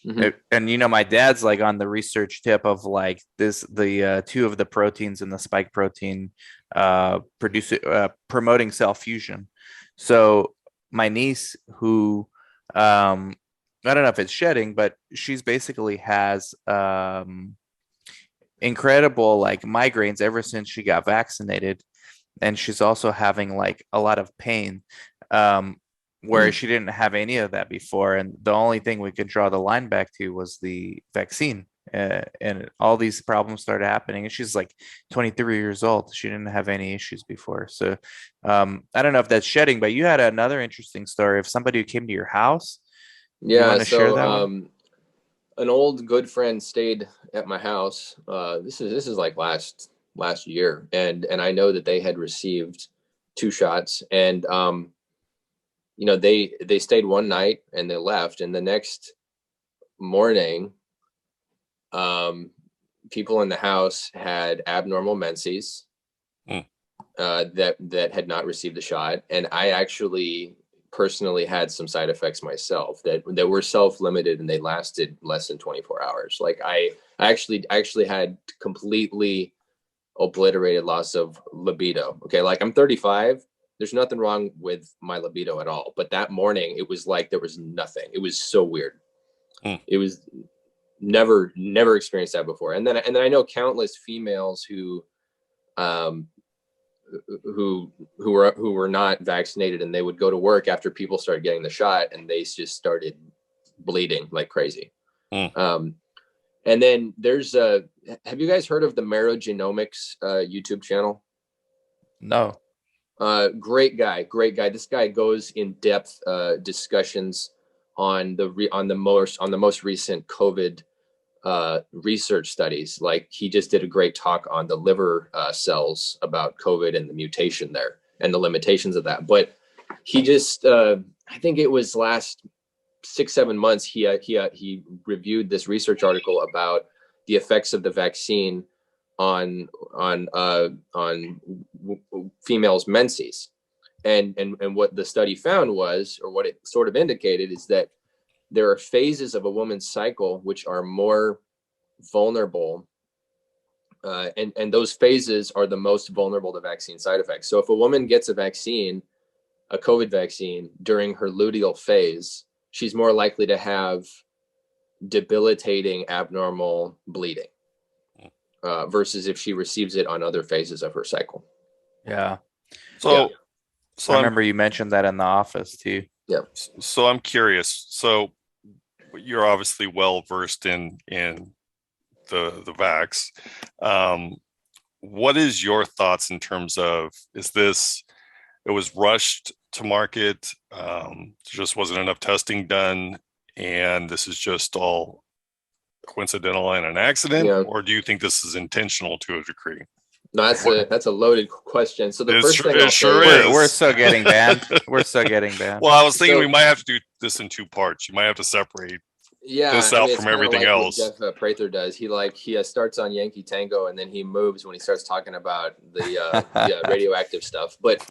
And you know, my dad's like on the research tip of like the two of the proteins in the spike protein promoting cell fusion. So my niece, who I don't know if it's shedding, but she's basically has incredible like migraines ever since she got vaccinated, and she's also having like a lot of pain, whereas she didn't have any of that before. And the only thing we could draw the line back to was the vaccine. And all these problems started happening, and she's like 23 years old. She didn't have any issues before. So I don't know if that's shedding, but you had another interesting story of somebody who came to your house. You want to share that one? An old good friend stayed at my house. This is like last year, and I know that they had received 2 shots, and you know, they stayed one night and they left, and the next morning, people in the house had abnormal menses that had not received the shot, and I actually personally had some side effects myself that were self-limited, and they lasted less than 24 hours. Like I actually had completely obliterated loss of libido. Okay, like I'm 35. There's nothing wrong with my libido at all, but that morning it was like there was nothing. It was so weird. It was never experienced that before. And then I know countless females who were not vaccinated, and they would go to work after people started getting the shot, and they just started bleeding like crazy. And then there's have you guys heard of the Marrow Genomics YouTube channel? No. Great guy. This guy goes in depth discussions on the most recent COVID research studies. Like he just did a great talk on the liver cells about COVID and the mutation there and the limitations of that. But he just, I think it was last 6-7 months, he reviewed this research article about the effects of the vaccine on females' menses, and what the study found was, or what it sort of indicated, is that there are phases of a woman's cycle which are more vulnerable, and those phases are the most vulnerable to vaccine side effects. So if a woman gets a COVID vaccine during her luteal phase, she's more likely to have debilitating abnormal bleeding versus if she receives it on other phases of her cycle. Yeah. So I remember you mentioned that in the office too. Yeah. So I'm curious. So you're obviously well versed in the vax. What is your thoughts in terms of, it was rushed to market, there just wasn't enough testing done, and this is just all coincidental and an accident? Yeah. Or do you think this is intentional to a degree? No, that's a loaded question. So the It first sure- thing it I'll sure say is. We're still getting banned. We're still getting banned. Well, I was thinking So- we might have to do this in 2 parts. You might have to separate this out it's from kinda everything like else. what Jeff Prather does. He starts on Yankee Tango, and then he moves when he starts talking about the radioactive stuff. But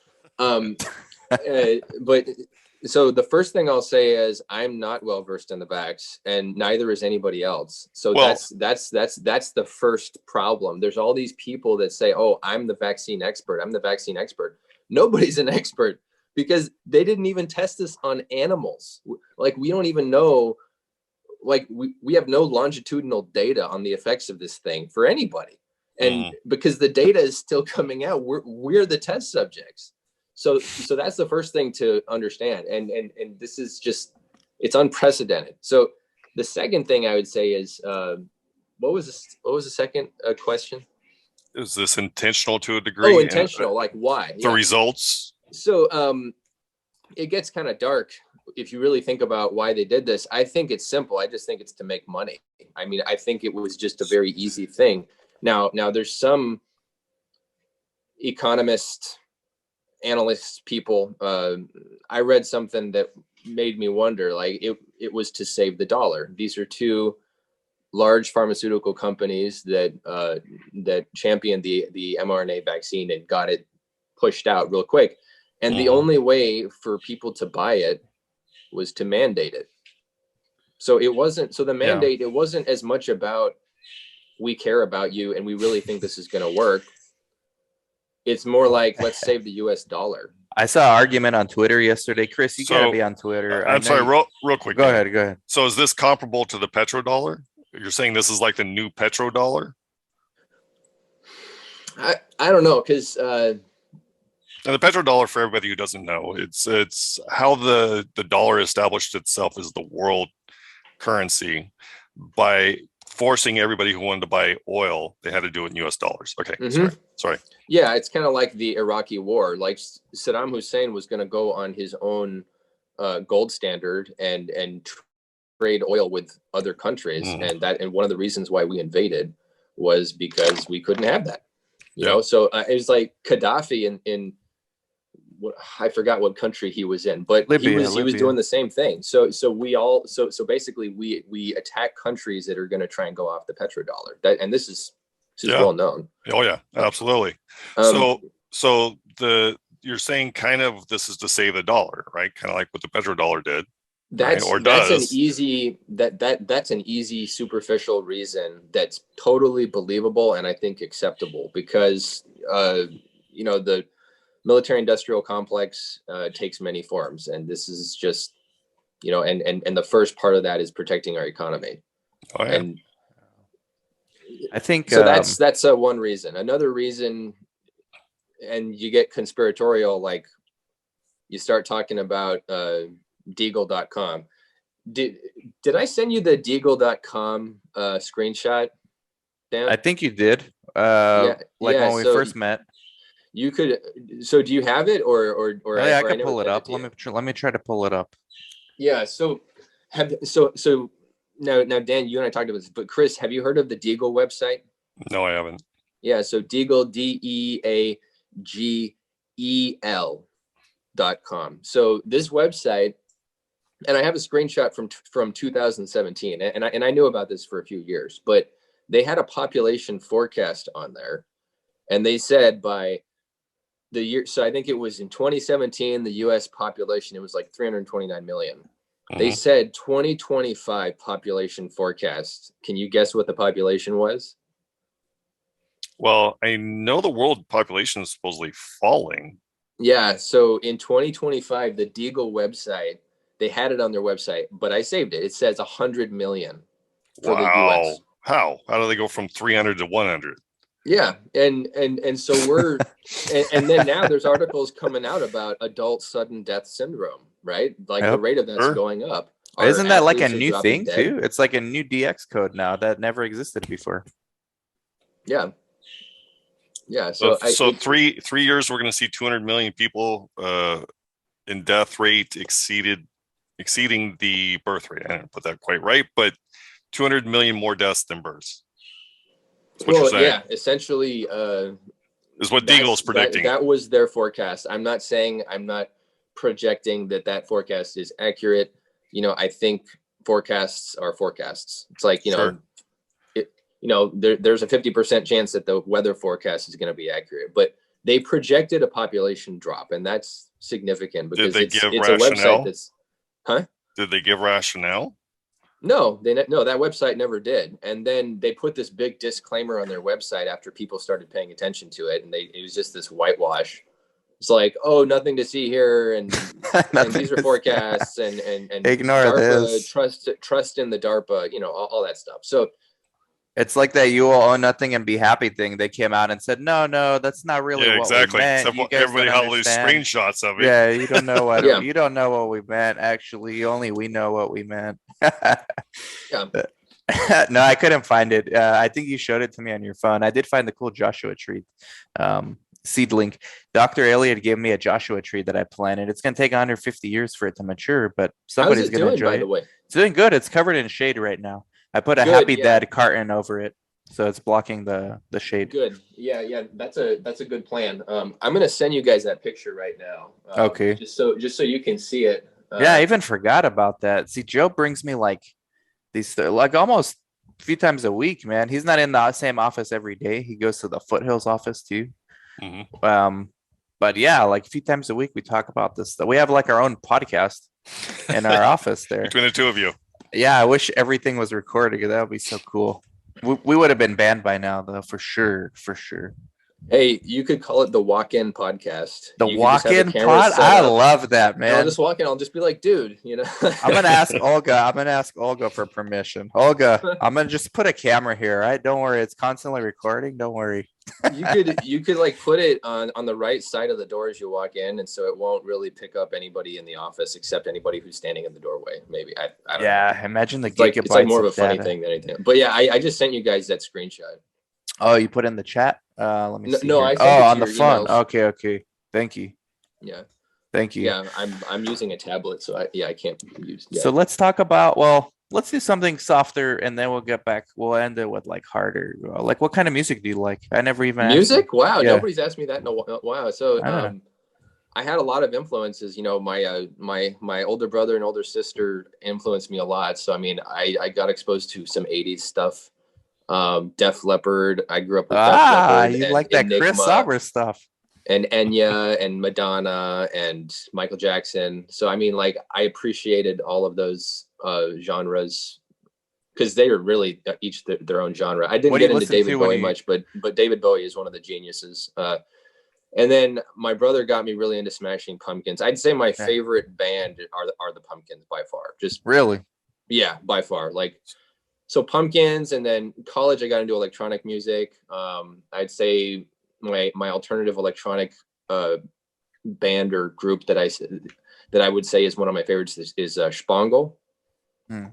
so the first thing I'll say is I'm not well versed in the vax, and neither is anybody else. So Well- that's the first problem. There's all these people that say, "Oh, I'm the vaccine expert. I'm the vaccine expert." Nobody's an expert, because they didn't even test this on animals. Like we don't even know. Like we have no longitudinal data on the effects of this thing for anybody, and because the data is still coming out, we're the test subjects. So that's the first thing to understand, and this is just, it's unprecedented. So the second thing I would say is, what was the second question? Is this intentional to a degree? Oh, intentional. Like why? The results. So it gets kind of dark if you really think about why they did this. I think it's simple. I just think it's to make money. I mean, I think it was just a very easy thing. Now there's some economists, analysts, people. I read something that made me wonder, like it was to save the dollar. These are 2 large pharmaceutical companies that championed the mRNA vaccine and got it pushed out real quick. And the only way for people to buy it was to mandate it. So it wasn't, so the mandate, it wasn't as much about we care about you and we really think this is going to work. It's more like, let's save the US dollar. I saw an argument on Twitter yesterday. Chris, you gotta be on Twitter. I'm sorry, real quick. Go ahead. So is this comparable to the petrodollar? You're saying this is like the new petrodollar? I don't know, because and the petrodollar, for everybody who doesn't know, it's how the dollar established itself as the world currency by forcing everybody who wanted to buy oil, they had to do it in US dollars. Okay, sorry. Yeah, it's kind of like the Iraqi war. Like Saddam Hussein was going to go on his own gold standard and trade oil with other countries, and one of the reasons why we invaded was because we couldn't have that. You know, so it was like Gaddafi in I forgot what country he was in, but Libya. He was doing the same thing. So basically we attack countries that are going to try and go off the petrodollar. And this is well known. Oh yeah, absolutely. So you're saying kind of this is to save the dollar, right? Kind of like what the petrodollar did. That's an easy superficial reason that's totally believable and I think acceptable because the military industrial complex takes many forms, and this is just and the first part of that is protecting our economy. Oh, yeah. And I think so that's one reason. Another reason, and you get conspiratorial, like you start talking about Deagle.com. Did I send you the Deagle.com screenshot, Dan? I think you did. When we first met. You could. So do you have it or I can pull it up. Let me try to pull it up. Yeah. So now Dan, you and I talked about this, but Chris, have you heard of the Deagle website? No, I haven't. Yeah. So Deagle, DEAGEL.com. So this website, and I have a screenshot from 2017, and I knew about this for a few years, but they had a population forecast on there, and they said by the year, so I think it was in 2017, the U.S. population, it was like 329 million. They said 2025 population forecast. Can you guess what the population was? Well, I know the world population is supposedly falling. Yeah. So in 2025, the Deagle website, they had it on their website, but I saved it. It says 100 million for the U.S. How do they go from 300 to 100? Yeah, and so we're and then now there's articles coming out about adult sudden death syndrome, right? Like the rate of that's going up. Isn't that like a new thing too? It's like a new DX code now that never existed before. Yeah. So 3 years we're going to see 200 million people in death rate exceeding the birth rate. I didn't put that quite right, but 200 million more deaths than births. Well, yeah, essentially is what Deagle's predicting. That was their forecast. I'm not projecting that forecast is accurate. I think forecasts are forecasts. It's like, there's a 50% chance that the weather forecast is going to be accurate, but they projected a population drop, and that's significant because it's a website that's, Did they give rationale? No, that website never did. And then they put this big disclaimer on their website after people started paying attention to it, and it was just this whitewash. It's like, oh, nothing to see here, and these are forecasts, and ignore DARPA, this. Trust in the DARPA, all that stuff. So it's like that "you will own nothing and be happy" thing. They came out and said, "No, that's not really what exactly. we meant." Everybody had all these screenshots of it. Yeah, you don't know what you don't know what we meant. Actually, only we know what we meant. Yeah. No, I couldn't find it. I think you showed it to me on your phone. I did find the cool Joshua tree seedling. Dr. Eleid gave me a Joshua tree that I planted. It's going to take 150 years for it to mature, but somebody's going to enjoy it. By the way? It's doing good. It's covered in shade right now. I put a Happy Dad carton over it, so it's blocking the shade. Good. Yeah. That's a good plan. I'm going to send you guys that picture right now. Okay. Just so you can see it. Yeah, I even forgot about that. See, Joe brings me like these like almost a few times a week, man. He's not in the same office every day. He goes to the Foothills office too. But yeah, like a few times a week we talk about this stuff. We have like our own podcast in our office there between the two of you. Yeah, I wish everything was recorded. That would be so cool. We would have been banned by now, though, for sure, for sure. Hey, you could call it the walk-in podcast. The You could just have the walk-in camera pod, set I up, love that, and I'll man. just walk in. I'll just be like, dude, you know. I'm gonna ask Olga. I'm gonna ask Olga for permission. Olga, I'm gonna just put a camera here. Right? Don't worry, it's constantly recording. Don't worry. You could like put it on the right side of the door as you walk in, and so it won't really pick up anybody in the office except anybody who's standing in the doorway. Maybe I don't know. Yeah, imagine the It's like more gigabytes of a funny data. thing than anything. But yeah, I just sent you guys that screenshot. Oh, you put in the chat. Let me No, see no, here. I sent Oh, it to on the your phone. emails. Okay, okay. Thank you. Yeah, Thank you. yeah. I'm using a tablet, so I can't use. Yeah. So let's talk about, well, let's do something softer and then we'll get back. We'll end it with like harder. Like, what kind of music do you like? I never even asked you. Music? Wow, Yeah. nobody's asked me that in a while. Wow. So I don't know. I had a lot of influences. You know, my older brother and older sister influenced me a lot. So I mean, I got exposed to some '80s stuff. Def Leppard. I grew up with Def Leppard You and like that Chris Enigma Sommer stuff. and Enya and Madonna and Michael Jackson. So I mean, like I appreciated all of those genres because they are really each their own genre. I didn't What do you get into listen to David when Bowie you- much, but David Bowie is one of the geniuses. And then my brother got me really into Smashing Pumpkins. I'd say my Yeah. favorite band are the Pumpkins by far. Just Really? yeah, by far. Like so Pumpkins, and then college I got into electronic music. I'd say my alternative electronic band or group that I would say is one of my favorites is Spangle. Hmm.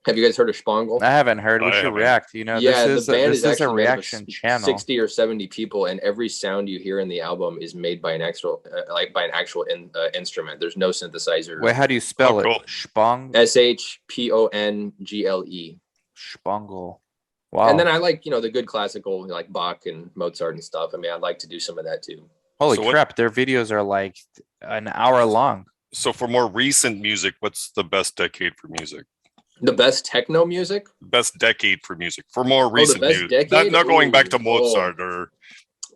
Have you guys heard of Spangle? I haven't heard. We I should haven't. react. You know, Yeah, this the band is a actually made up of reaction channel. 60 or 70 people, and every sound you hear in the album is made by an actual instrument. There's no synthesizer. Wait, how do you spell Oh, cool. it? Spong? Shpongle. Spangle. Wow. And then I like, the good classical, like Bach and Mozart and stuff. I mean, I'd like to do some of that too. Holy So what- crap, their videos are like an hour long. So for more recent music, what's the best decade for music? The best techno music? Best decade for music for more the recent best music. decade? Not going back to Ooh, Mozart or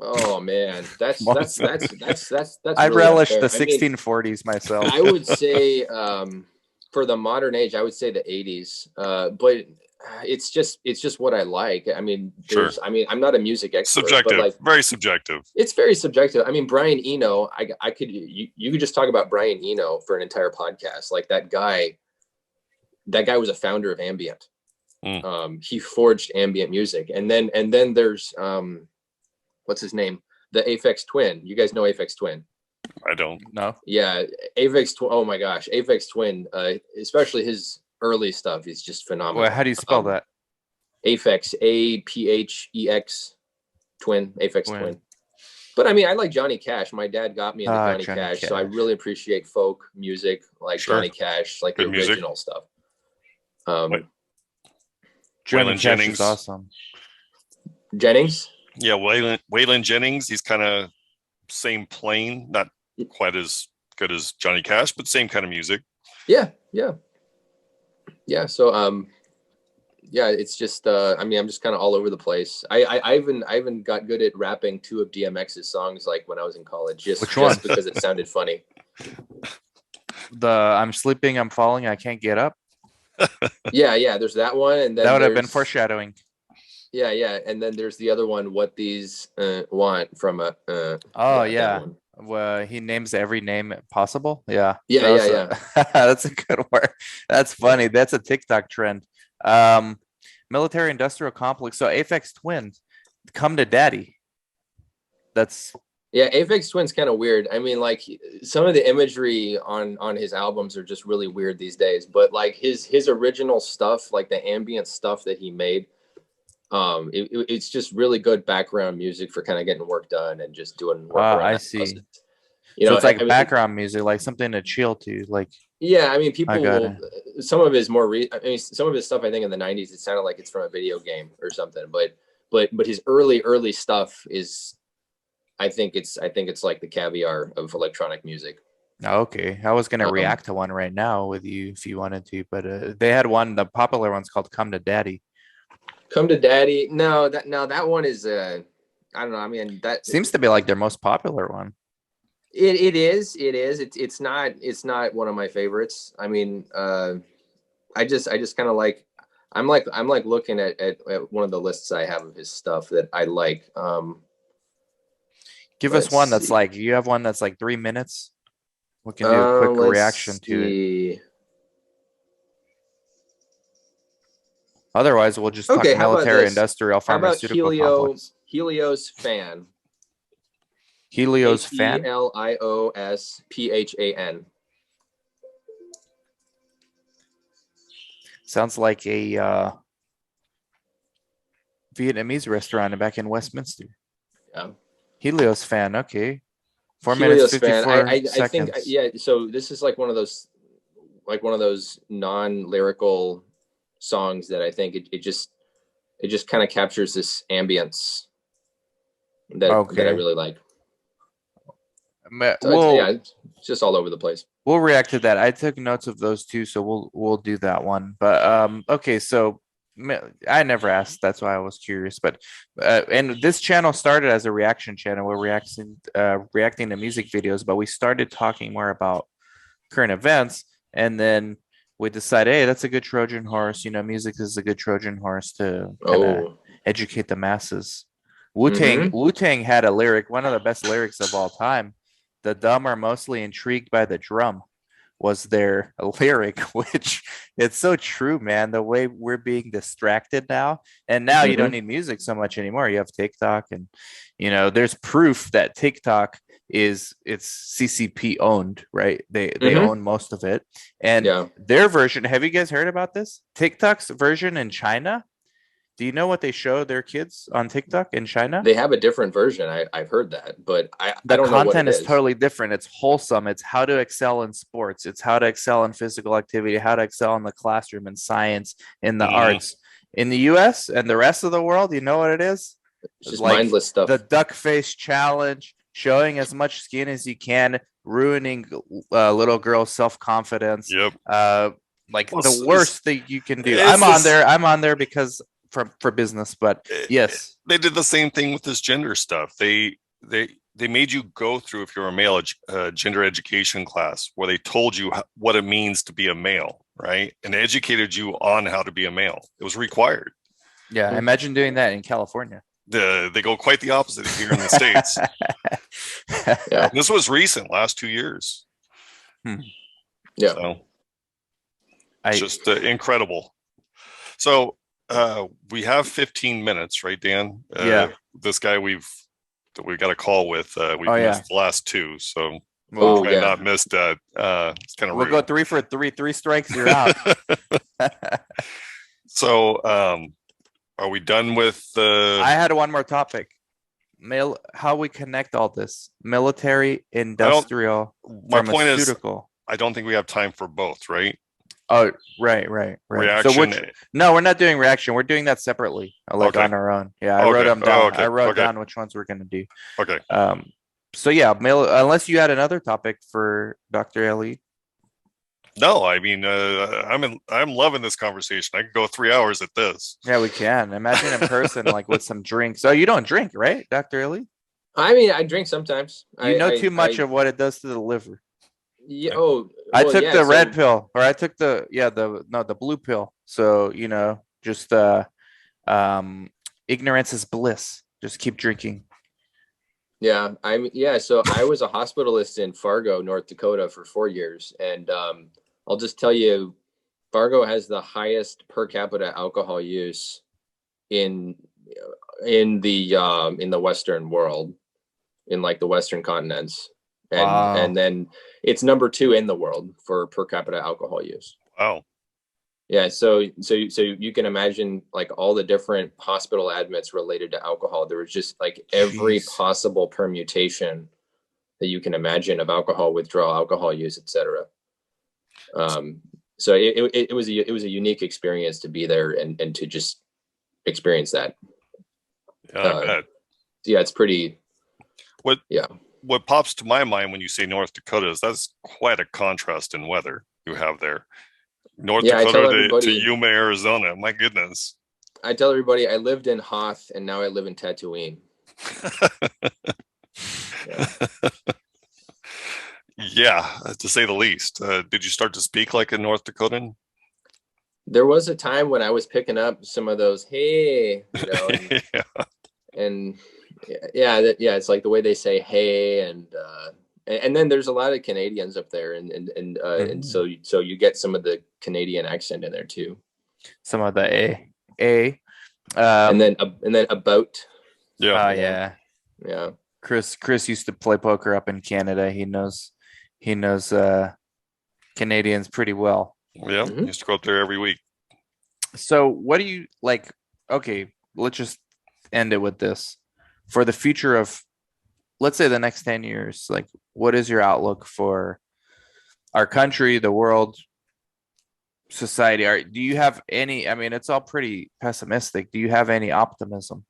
Oh man, that's Mozart. that's I really relish unfair. the I mean, 1640s myself. I would say for the modern age, I would say the 80s. But it's just what I like. I mean, Sure. I'm not a music expert, subjective, but like very subjective. it's very subjective. I mean, Brian Eno, I could you could just talk about Brian Eno for an entire podcast. Like that guy was a founder of ambient. He forged ambient music, and then there's what's his name? The Aphex Twin. You guys know Aphex Twin? I don't. No. Yeah, Aphex Twin. Oh my gosh, Aphex Twin. Especially his early stuff is just phenomenal. Well, how do you spell that? Aphex, Aphex Twin, Aphex Twin. Twin. But I mean, I like Johnny Cash. My dad got me into Johnny Johnny Cash, so I Cash. really appreciate folk music like Sure. Johnny Cash, like Good the music. original stuff. Wait. Johnny Waylon Cash Jennings. is awesome. Jennings. Yeah, Waylon Jennings. He's kind of same plane, not quite as good as Johnny Cash, but same kind of music. Yeah. So yeah, it's just I mean, I'm just kind of all over the place. I even got good at rapping 2 of DMX's songs like when I was in college, Which just one? because it sounded funny. The I'm sleeping, I'm falling, I can't get up. Yeah, there's that one, and then That would have been there's- foreshadowing. Yeah, and then there's the other one, what these want from a. Oh that yeah. one. Well, he names every name possible. Yeah. Yeah, That was yeah, That's a good word. That's funny. That's a TikTok trend. Military industrial complex. So Aphex Twins, come to daddy. That's Yeah, Aphex Twin's kind of weird. I mean, like some of the imagery on his albums are just really weird these days. But like his original stuff, like the ambient stuff that he made, it's just really good background music for kind of getting work done and just doing work around I the see. house. so it's like I mean, background music, like something to chill to. Like yeah, I mean, people got will. Some of his some of his stuff, I think in the '90s, it sounded like it's from a video game or something. But his early stuff is, I think it's like the caviar of electronic music. okay, I was gonna Um, react to one right now with you if you wanted to, but they had one. The popular one's called "Come to Daddy." Come to Daddy. No, that one is I don't know. I mean, that Seems to be like their most popular one. it is. It's not one of my favorites. I mean, I I just kind of like, I'm like looking at one of the lists I have of his stuff that I like. Give us Let's one that's see. like, you have one that's like 3 minutes. We can do a quick Let's reaction to it. see. Otherwise, we'll just talk Okay, how about military, this? industrial, How about pharmaceutical complex. Helios Fan? Helios fan. HeliosPhan. Sounds like a Vietnamese restaurant back in Westminster. Yeah. Helios fan. Okay. 4 minutes, Helios Fan. 54 I think, seconds. yeah. So this is like one of those non-lyrical songs that I think it just kind of captures this ambience that I really like. So it's just all over the place. We'll react to that. I took notes of those two, so we'll do that one. But okay, so I never asked, that's why I was curious. But and this channel started as a reaction channel. We're reacting to music videos, but we started talking more about current events, and then we decided, hey, that's a good Trojan horse. Music is a good Trojan horse to kind of educate the masses. Wu-Tang had a lyric, one of the best lyrics of all time. The dumb are mostly intrigued by the drum was their lyric, which it's so true, man. The way we're being distracted now, and now you don't need music so much anymore. You have TikTok, and there's proof that TikTok it's CCP owned, right? They own most of it, and their version. Have you guys heard about this? TikTok's version in China. Do you know what they show their kids on TikTok in China? They have a different version. I've heard that, but I don't know what it is. The content is totally different. It's wholesome. It's how to excel in sports. It's how to excel in physical activity, how to excel in the classroom, in science, in the arts. In the US and the rest of the world, you know what it is? It's just like mindless stuff. The duck face challenge, showing as much skin as you can, ruining little girls' self-confidence. Yep. Like the worst thing you can do. I'm on there because for business, but yes, they did the same thing with this gender stuff. They made you go through, if you're a male, gender education class where they told you what it means to be a male, right? And educated you on how to be a male. It was required. Yeah, imagine doing that in California. They go quite the opposite here in the States. Yeah. This was recent, last 2 years. Yeah. So it's just incredible. So we have 15 minutes, right, Dan? Yeah. This guy we've got a call with. We've missed the last two, so not missed that. It's kind of rude. We'll go 3 for 3. 3 strikes, you're out. So, are we done with the? I had one more topic. How we connect all this: military, industrial, pharmaceutical. I don't think we have time for both, right? Oh, right. Reaction. So no, we're not doing reaction. We're doing that separately, on our own. Yeah, I wrote them down. I wrote down which ones we're going to do. Okay. So yeah, unless you had another topic for Dr. Eleid. No, I mean, I'm loving this conversation. I could go 3 hours at this. Yeah, we can. Imagine in person, like with some drinks. So you don't drink, right, Dr. Eleid? I mean, I drink sometimes. You know too much of what it does to the liver. Yeah. I took the red pill, or I took the blue pill. So just ignorance is bliss. Just keep drinking. Yeah, So I was a hospitalist in Fargo, North Dakota, for 4 years, and I'll just tell you, Fargo has the highest per capita alcohol use in the Western world, in like the Western continents. And then it's number 2 in the world for per capita alcohol use. Wow. Yeah, so you can imagine like all the different hospital admits related to alcohol. There was just like every possible permutation that you can imagine of alcohol withdrawal, alcohol use, etc. So it was a unique experience to be there and to just experience that. Yeah, I bet. Yeah, it's pretty. What pops to my mind when you say North Dakota is that's quite a contrast in weather you have there. North Dakota to Yuma, Arizona. My goodness. I tell everybody I lived in Hoth and now I live in Tatooine. Yeah, to say the least. Did you start to speak like a North Dakotan? There was a time when I was picking up some of those, hey, Yeah. and yeah, it's like the way they say hey, and then there's a lot of Canadians up there, and so you get some of the Canadian accent in there too. Some of the A. And then about. Yeah. Yeah. Yeah. Chris used to play poker up in Canada. He knows Canadians pretty well. Yeah. Mhm. Used to go up there every week. So what do you like? Okay, let's just end it with this. For the future of, let's say, the next 10 years, like, what is your outlook for our country, the world, society? Do you have any? I mean, it's all pretty pessimistic. Do you have any optimism?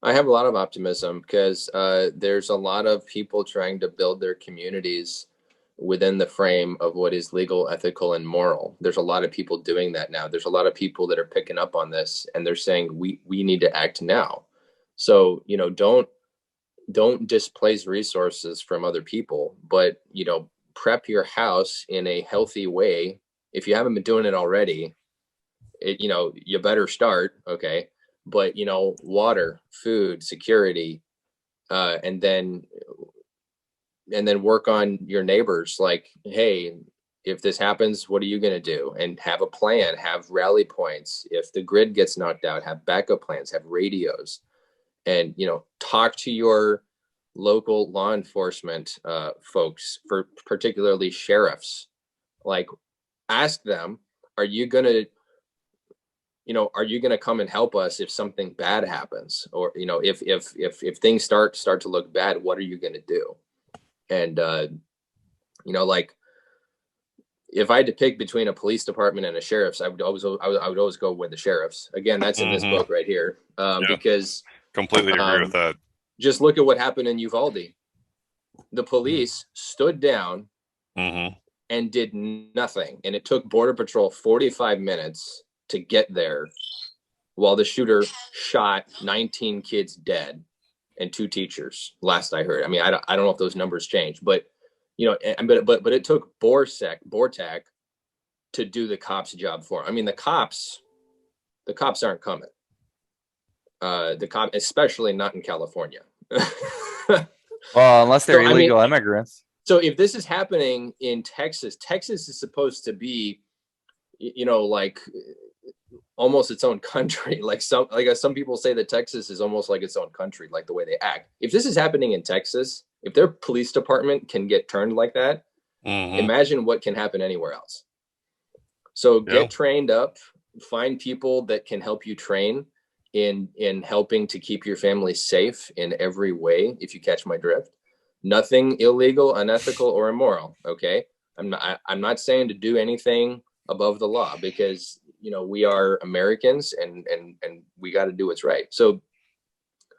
I have a lot of optimism because there's a lot of people trying to build their communities within the frame of what is legal, ethical, and moral. There's a lot of people doing that now. There's a lot of people that are picking up on this, and they're saying we need to act now. So don't displace resources from other people, but prep your house in a healthy way. If you haven't been doing it already, you better start. Okay, but water, food, security, and then work on your neighbors. Like, hey, if this happens, what are you going to do? And have a plan, have rally points. If the grid gets knocked out, have backup plans, have radios, and talk to your local law enforcement folks, for particularly sheriffs. Like, ask them, are you going to come and help us if something bad happens? Or if things start to look bad, what are you going to do? And like, if I had to pick between a police department and a sheriff's, I would always go with the sheriff's. Again, that's in this book right here. Because Completely agree with that. just look at what happened in Uvalde. The police stood down and did nothing, and it took Border Patrol 45 minutes to get there, while the shooter shot 19 kids dead and 2 teachers. Last I heard. I mean, I don't know if those numbers change, but but it took BORTAC to do the cops' job for him. I mean, the cops aren't coming. Especially not in California. Well, unless they're illegal immigrants. So if this is happening in Texas, Texas is supposed to be, like almost its own country. Like some people say that Texas is almost like its own country, like the way they act. If this is happening in Texas, if their police department can get turned like that, imagine what can happen anywhere else. So get trained up, find people that can help you train in helping to keep your family safe in every way, if you catch my drift. Nothing illegal, unethical, or immoral. Okay. I'm not saying to do anything above the law, because we are Americans, and we got to do what's right. So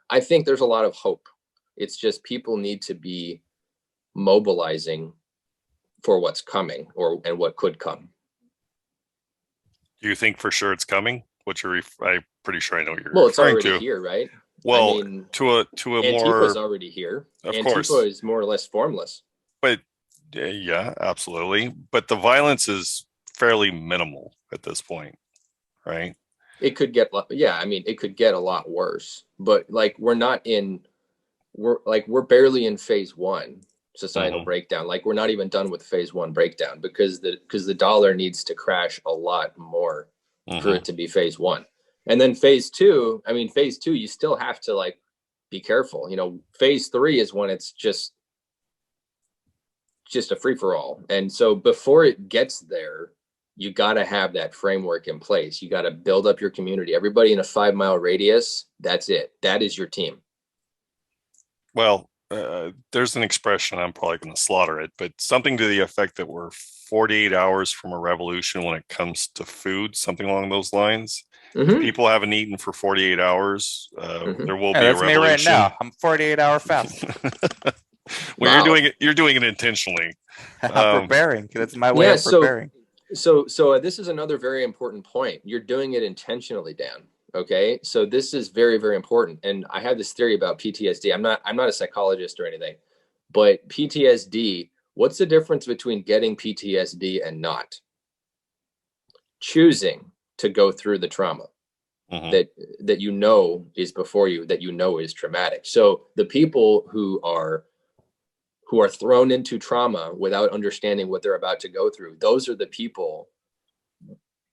I think there's a lot of hope. It's just people need to be mobilizing for what's coming, and what could come. Do you think for sure it's coming? I'm pretty sure I know what you're Well, it's referring already to. here, right? Well, I mean, to a Antifa's more, already here. of Antifa course, is more or less formless. but yeah, absolutely. But the violence is fairly minimal at this point, right? It could get, it could get a lot worse. But like, we're barely in phase 1 societal breakdown. Like, we're not even done with phase 1 breakdown, because the dollar needs to crash a lot more for it to be phase 1. And then phase 2, you still have to like be careful. Phase 3 is when it's just a free for all. And so before it gets there, you got to have that framework in place. You got to build up your community. Everybody in a 5-mile radius, that's it. That is your team. Well, there's an expression, I'm probably going to slaughter it, but something to the effect that we're 48 hours from a revolution when it comes to food, something along those lines. If people haven't eaten for 48 hours, there will be a revolution. Me right now. I'm 48-hour fast. Well, wow. You're doing it intentionally. I'm preparing. That's my way of preparing. So this is another very important point. You're doing it intentionally, Dan. Okay. So this is very, very important. And I have this theory about PTSD. I'm not a psychologist or anything, but PTSD, what's the difference between getting PTSD and not? Choosing to go through the trauma that you know is before you, that you know is traumatic. So the people who are thrown into trauma without understanding what they're about to go through, those are the people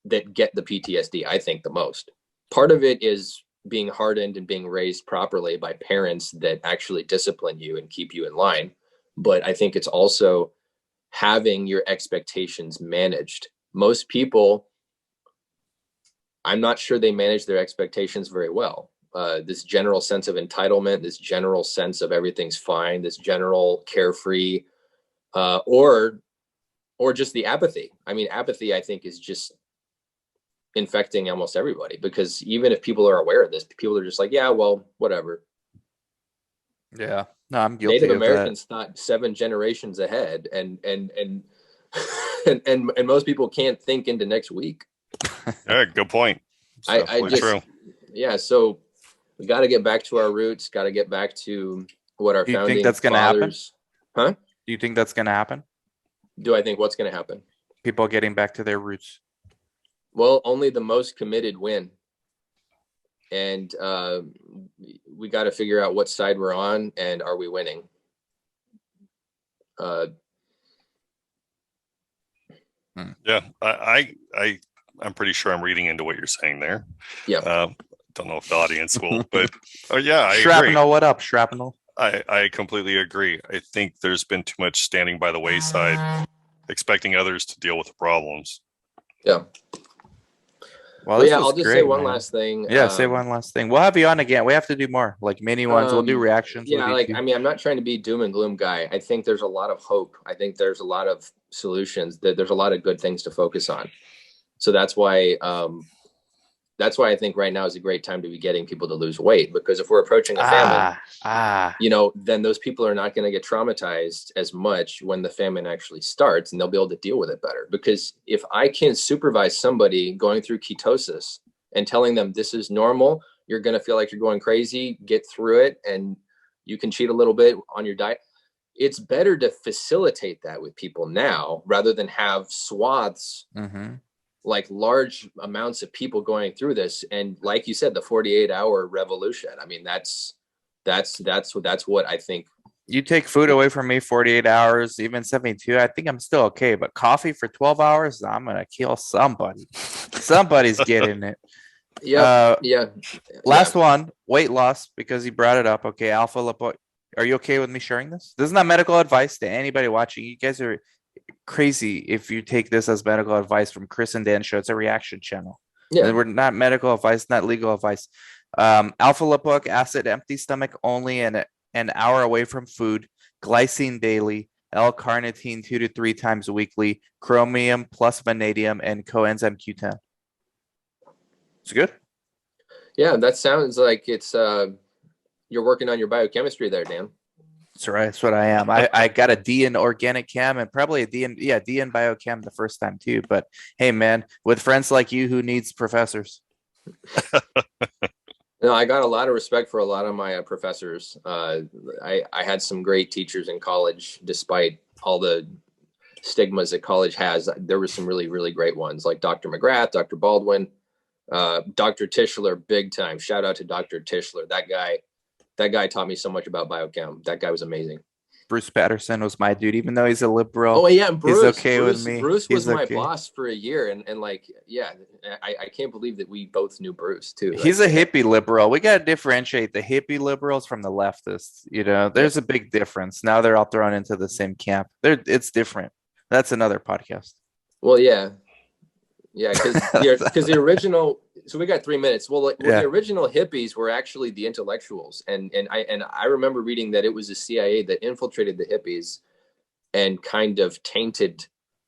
that get the PTSD, I think, the most. Part of it is being hardened and being raised properly by parents that actually discipline you and keep you in line. But I think it's also having your expectations managed. Most people, I'm not sure they manage their expectations very well. This general sense of entitlement, this general sense of everything's fine, this general carefree, or just the apathy. I mean, apathy, I think, is just infecting almost everybody, because even if people are aware of this, people are just like, yeah, well, whatever. Yeah, no, I'm guilty Native of Americans thought 7 generations ahead, and and most people can't think into next week. Yeah, good point. I just, true. Yeah, so we got to get back to our roots, got to get back to what our Do you founding think that's going to happen? fathers. Huh? Do you think that's going to happen? Do I think what's going to happen? People getting back to their roots. Well, only the most committed win. And we got to figure out what side we're on, and are we winning? Yeah, I'm pretty sure I'm reading into what you're saying there. Yeah. Don't know if the audience will, but yeah, I Shrapnel, agree. what up, Shrapnel? I completely agree. I think there's been too much standing by the wayside, expecting others to deal with the problems. Yeah. Well, yeah, I'll just say one last thing. Yeah, say one last thing. We'll have you on again. We have to do more, like mini ones. We'll do reactions. Yeah, I mean, I'm not trying to be doom and gloom guy. I think there's a lot of hope. I think there's a lot of solutions. There's a lot of good things to focus on. So that's why I think right now is a great time to be getting people to lose weight, because if we're approaching a famine, then those people are not going to get traumatized as much when the famine actually starts, and they'll be able to deal with it better. Because if I can supervise somebody going through ketosis and telling them this is normal, you're going to feel like you're going crazy, get through it, and you can cheat a little bit on your diet. It's better to facilitate that with people now rather than have swaths, like large amounts of people going through this. And like you said, the 48-hour revolution. I mean, that's what I think. You take food away from me 48 hours, even 72, I think I'm still okay. But coffee for 12 hours, I'm going to kill somebody. Somebody's getting it. Yeah. Last one, weight loss, because you brought it up. Okay, Alpha Lipo. Are you okay with me sharing this? This is not medical advice to anybody watching. You guys are crazy if you take this as medical advice from Chris and Dan show. It's a reaction channel. Yeah, we're not medical advice, not legal advice. Alpha lipoic acid, empty stomach only, and an hour away from food. Glycine daily. L-carnitine 2 to 3 times weekly. Chromium plus vanadium and coenzyme Q10. It's good. Yeah, that sounds like it's you're working on your biochemistry there, Dan. That's right. That's what I am. I got a D in organic chem and probably a D in biochem the first time too. But hey, man, with friends like you, who needs professors? No, I got a lot of respect for a lot of my professors. I had some great teachers in college, despite all the stigmas that college has. There were some really, really great ones, like Dr. McGrath, Dr. Baldwin, Dr. Tischler, big time. Shout out to Dr. Tischler. That guy taught me so much about biochem. That guy was amazing. Bruce Patterson was my dude, even though he's a liberal. Oh yeah, Bruce, he's okay with me. Bruce was my boss for a year, and like, yeah, I can't believe that we both knew Bruce too. He's a hippie liberal. We got to differentiate the hippie liberals from the leftists. You know, there's a big difference. Now they're all thrown into the same camp. It's different. That's another podcast. Well, yeah, because the original. So we got 3 minutes. Well, the original hippies were actually the intellectuals, and I remember reading that it was the CIA that infiltrated the hippies and kind of tainted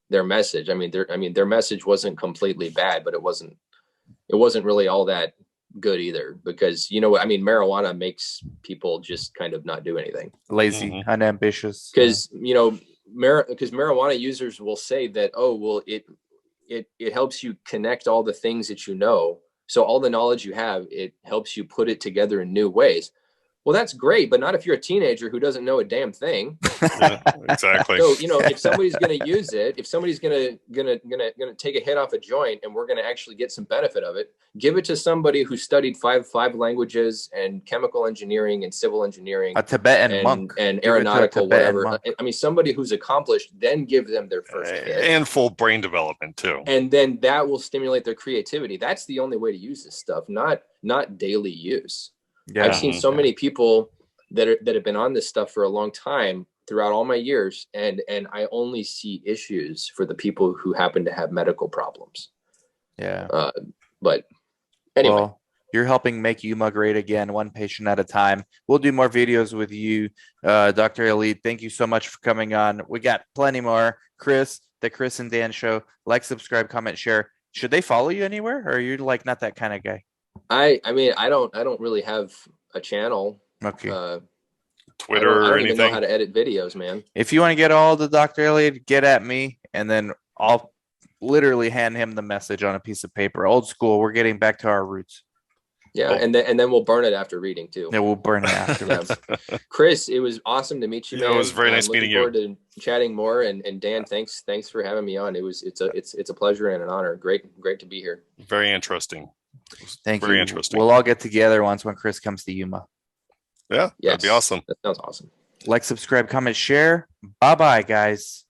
their message. I mean, their message wasn't completely bad, but it wasn't really all that good either, because marijuana makes people just kind of not do anything, lazy, unambitious. Because marijuana users will say that, oh well, it helps you connect all the things that you know. So all the knowledge you have, it helps you put it together in new ways. Well, that's great, but not if you're a teenager who doesn't know a damn thing. Yeah, exactly. So, if somebody's going to use it, if somebody's going to take a hit off a joint and we're going to actually get some benefit of it, give it to somebody who studied five languages and chemical engineering and civil engineering, A Tibetan monk and Give it to a aeronautical, Tibetan whatever. monk. I mean, somebody who's accomplished, then give them their first hit. And full brain development too. And then that will stimulate their creativity. That's the only way to use this stuff, not daily use. Yeah. I've seen so many people that have been on this stuff for a long time throughout all my years, and I only see issues for the people who happen to have medical problems. Yeah. But anyway, Well, you're helping make Yuma great again, one patient at a time. We'll do more videos with you, Dr. Eleid. Thank you so much for coming on. We got plenty more. Chris, the Chris and Dan Show. Like, subscribe, comment, share. Should they follow you anywhere, or are you like not that kind of guy? I mean, I don't really have a channel. Okay. Twitter I or don't even know anything? how to edit videos, man. If you want to get all the Dr. Eleid, get at me, and then I'll literally hand him the message on a piece of paper. Old school. We're getting back to our roots. Yeah, Oh. and then we'll burn it after reading too. Yeah, we'll burn it afterwards. Chris, it was awesome to meet you, man. Yeah, it was very nice meeting you. Looking forward to chatting more. And Dan, thanks for having me on. It's a pleasure and an honor. Great to be here. Very interesting. Thank you. Very interesting. We'll all get together once when Chris comes to Yuma. Yeah, Yes, that'd be awesome. That sounds awesome. Like, subscribe, comment, share. Bye-bye, guys.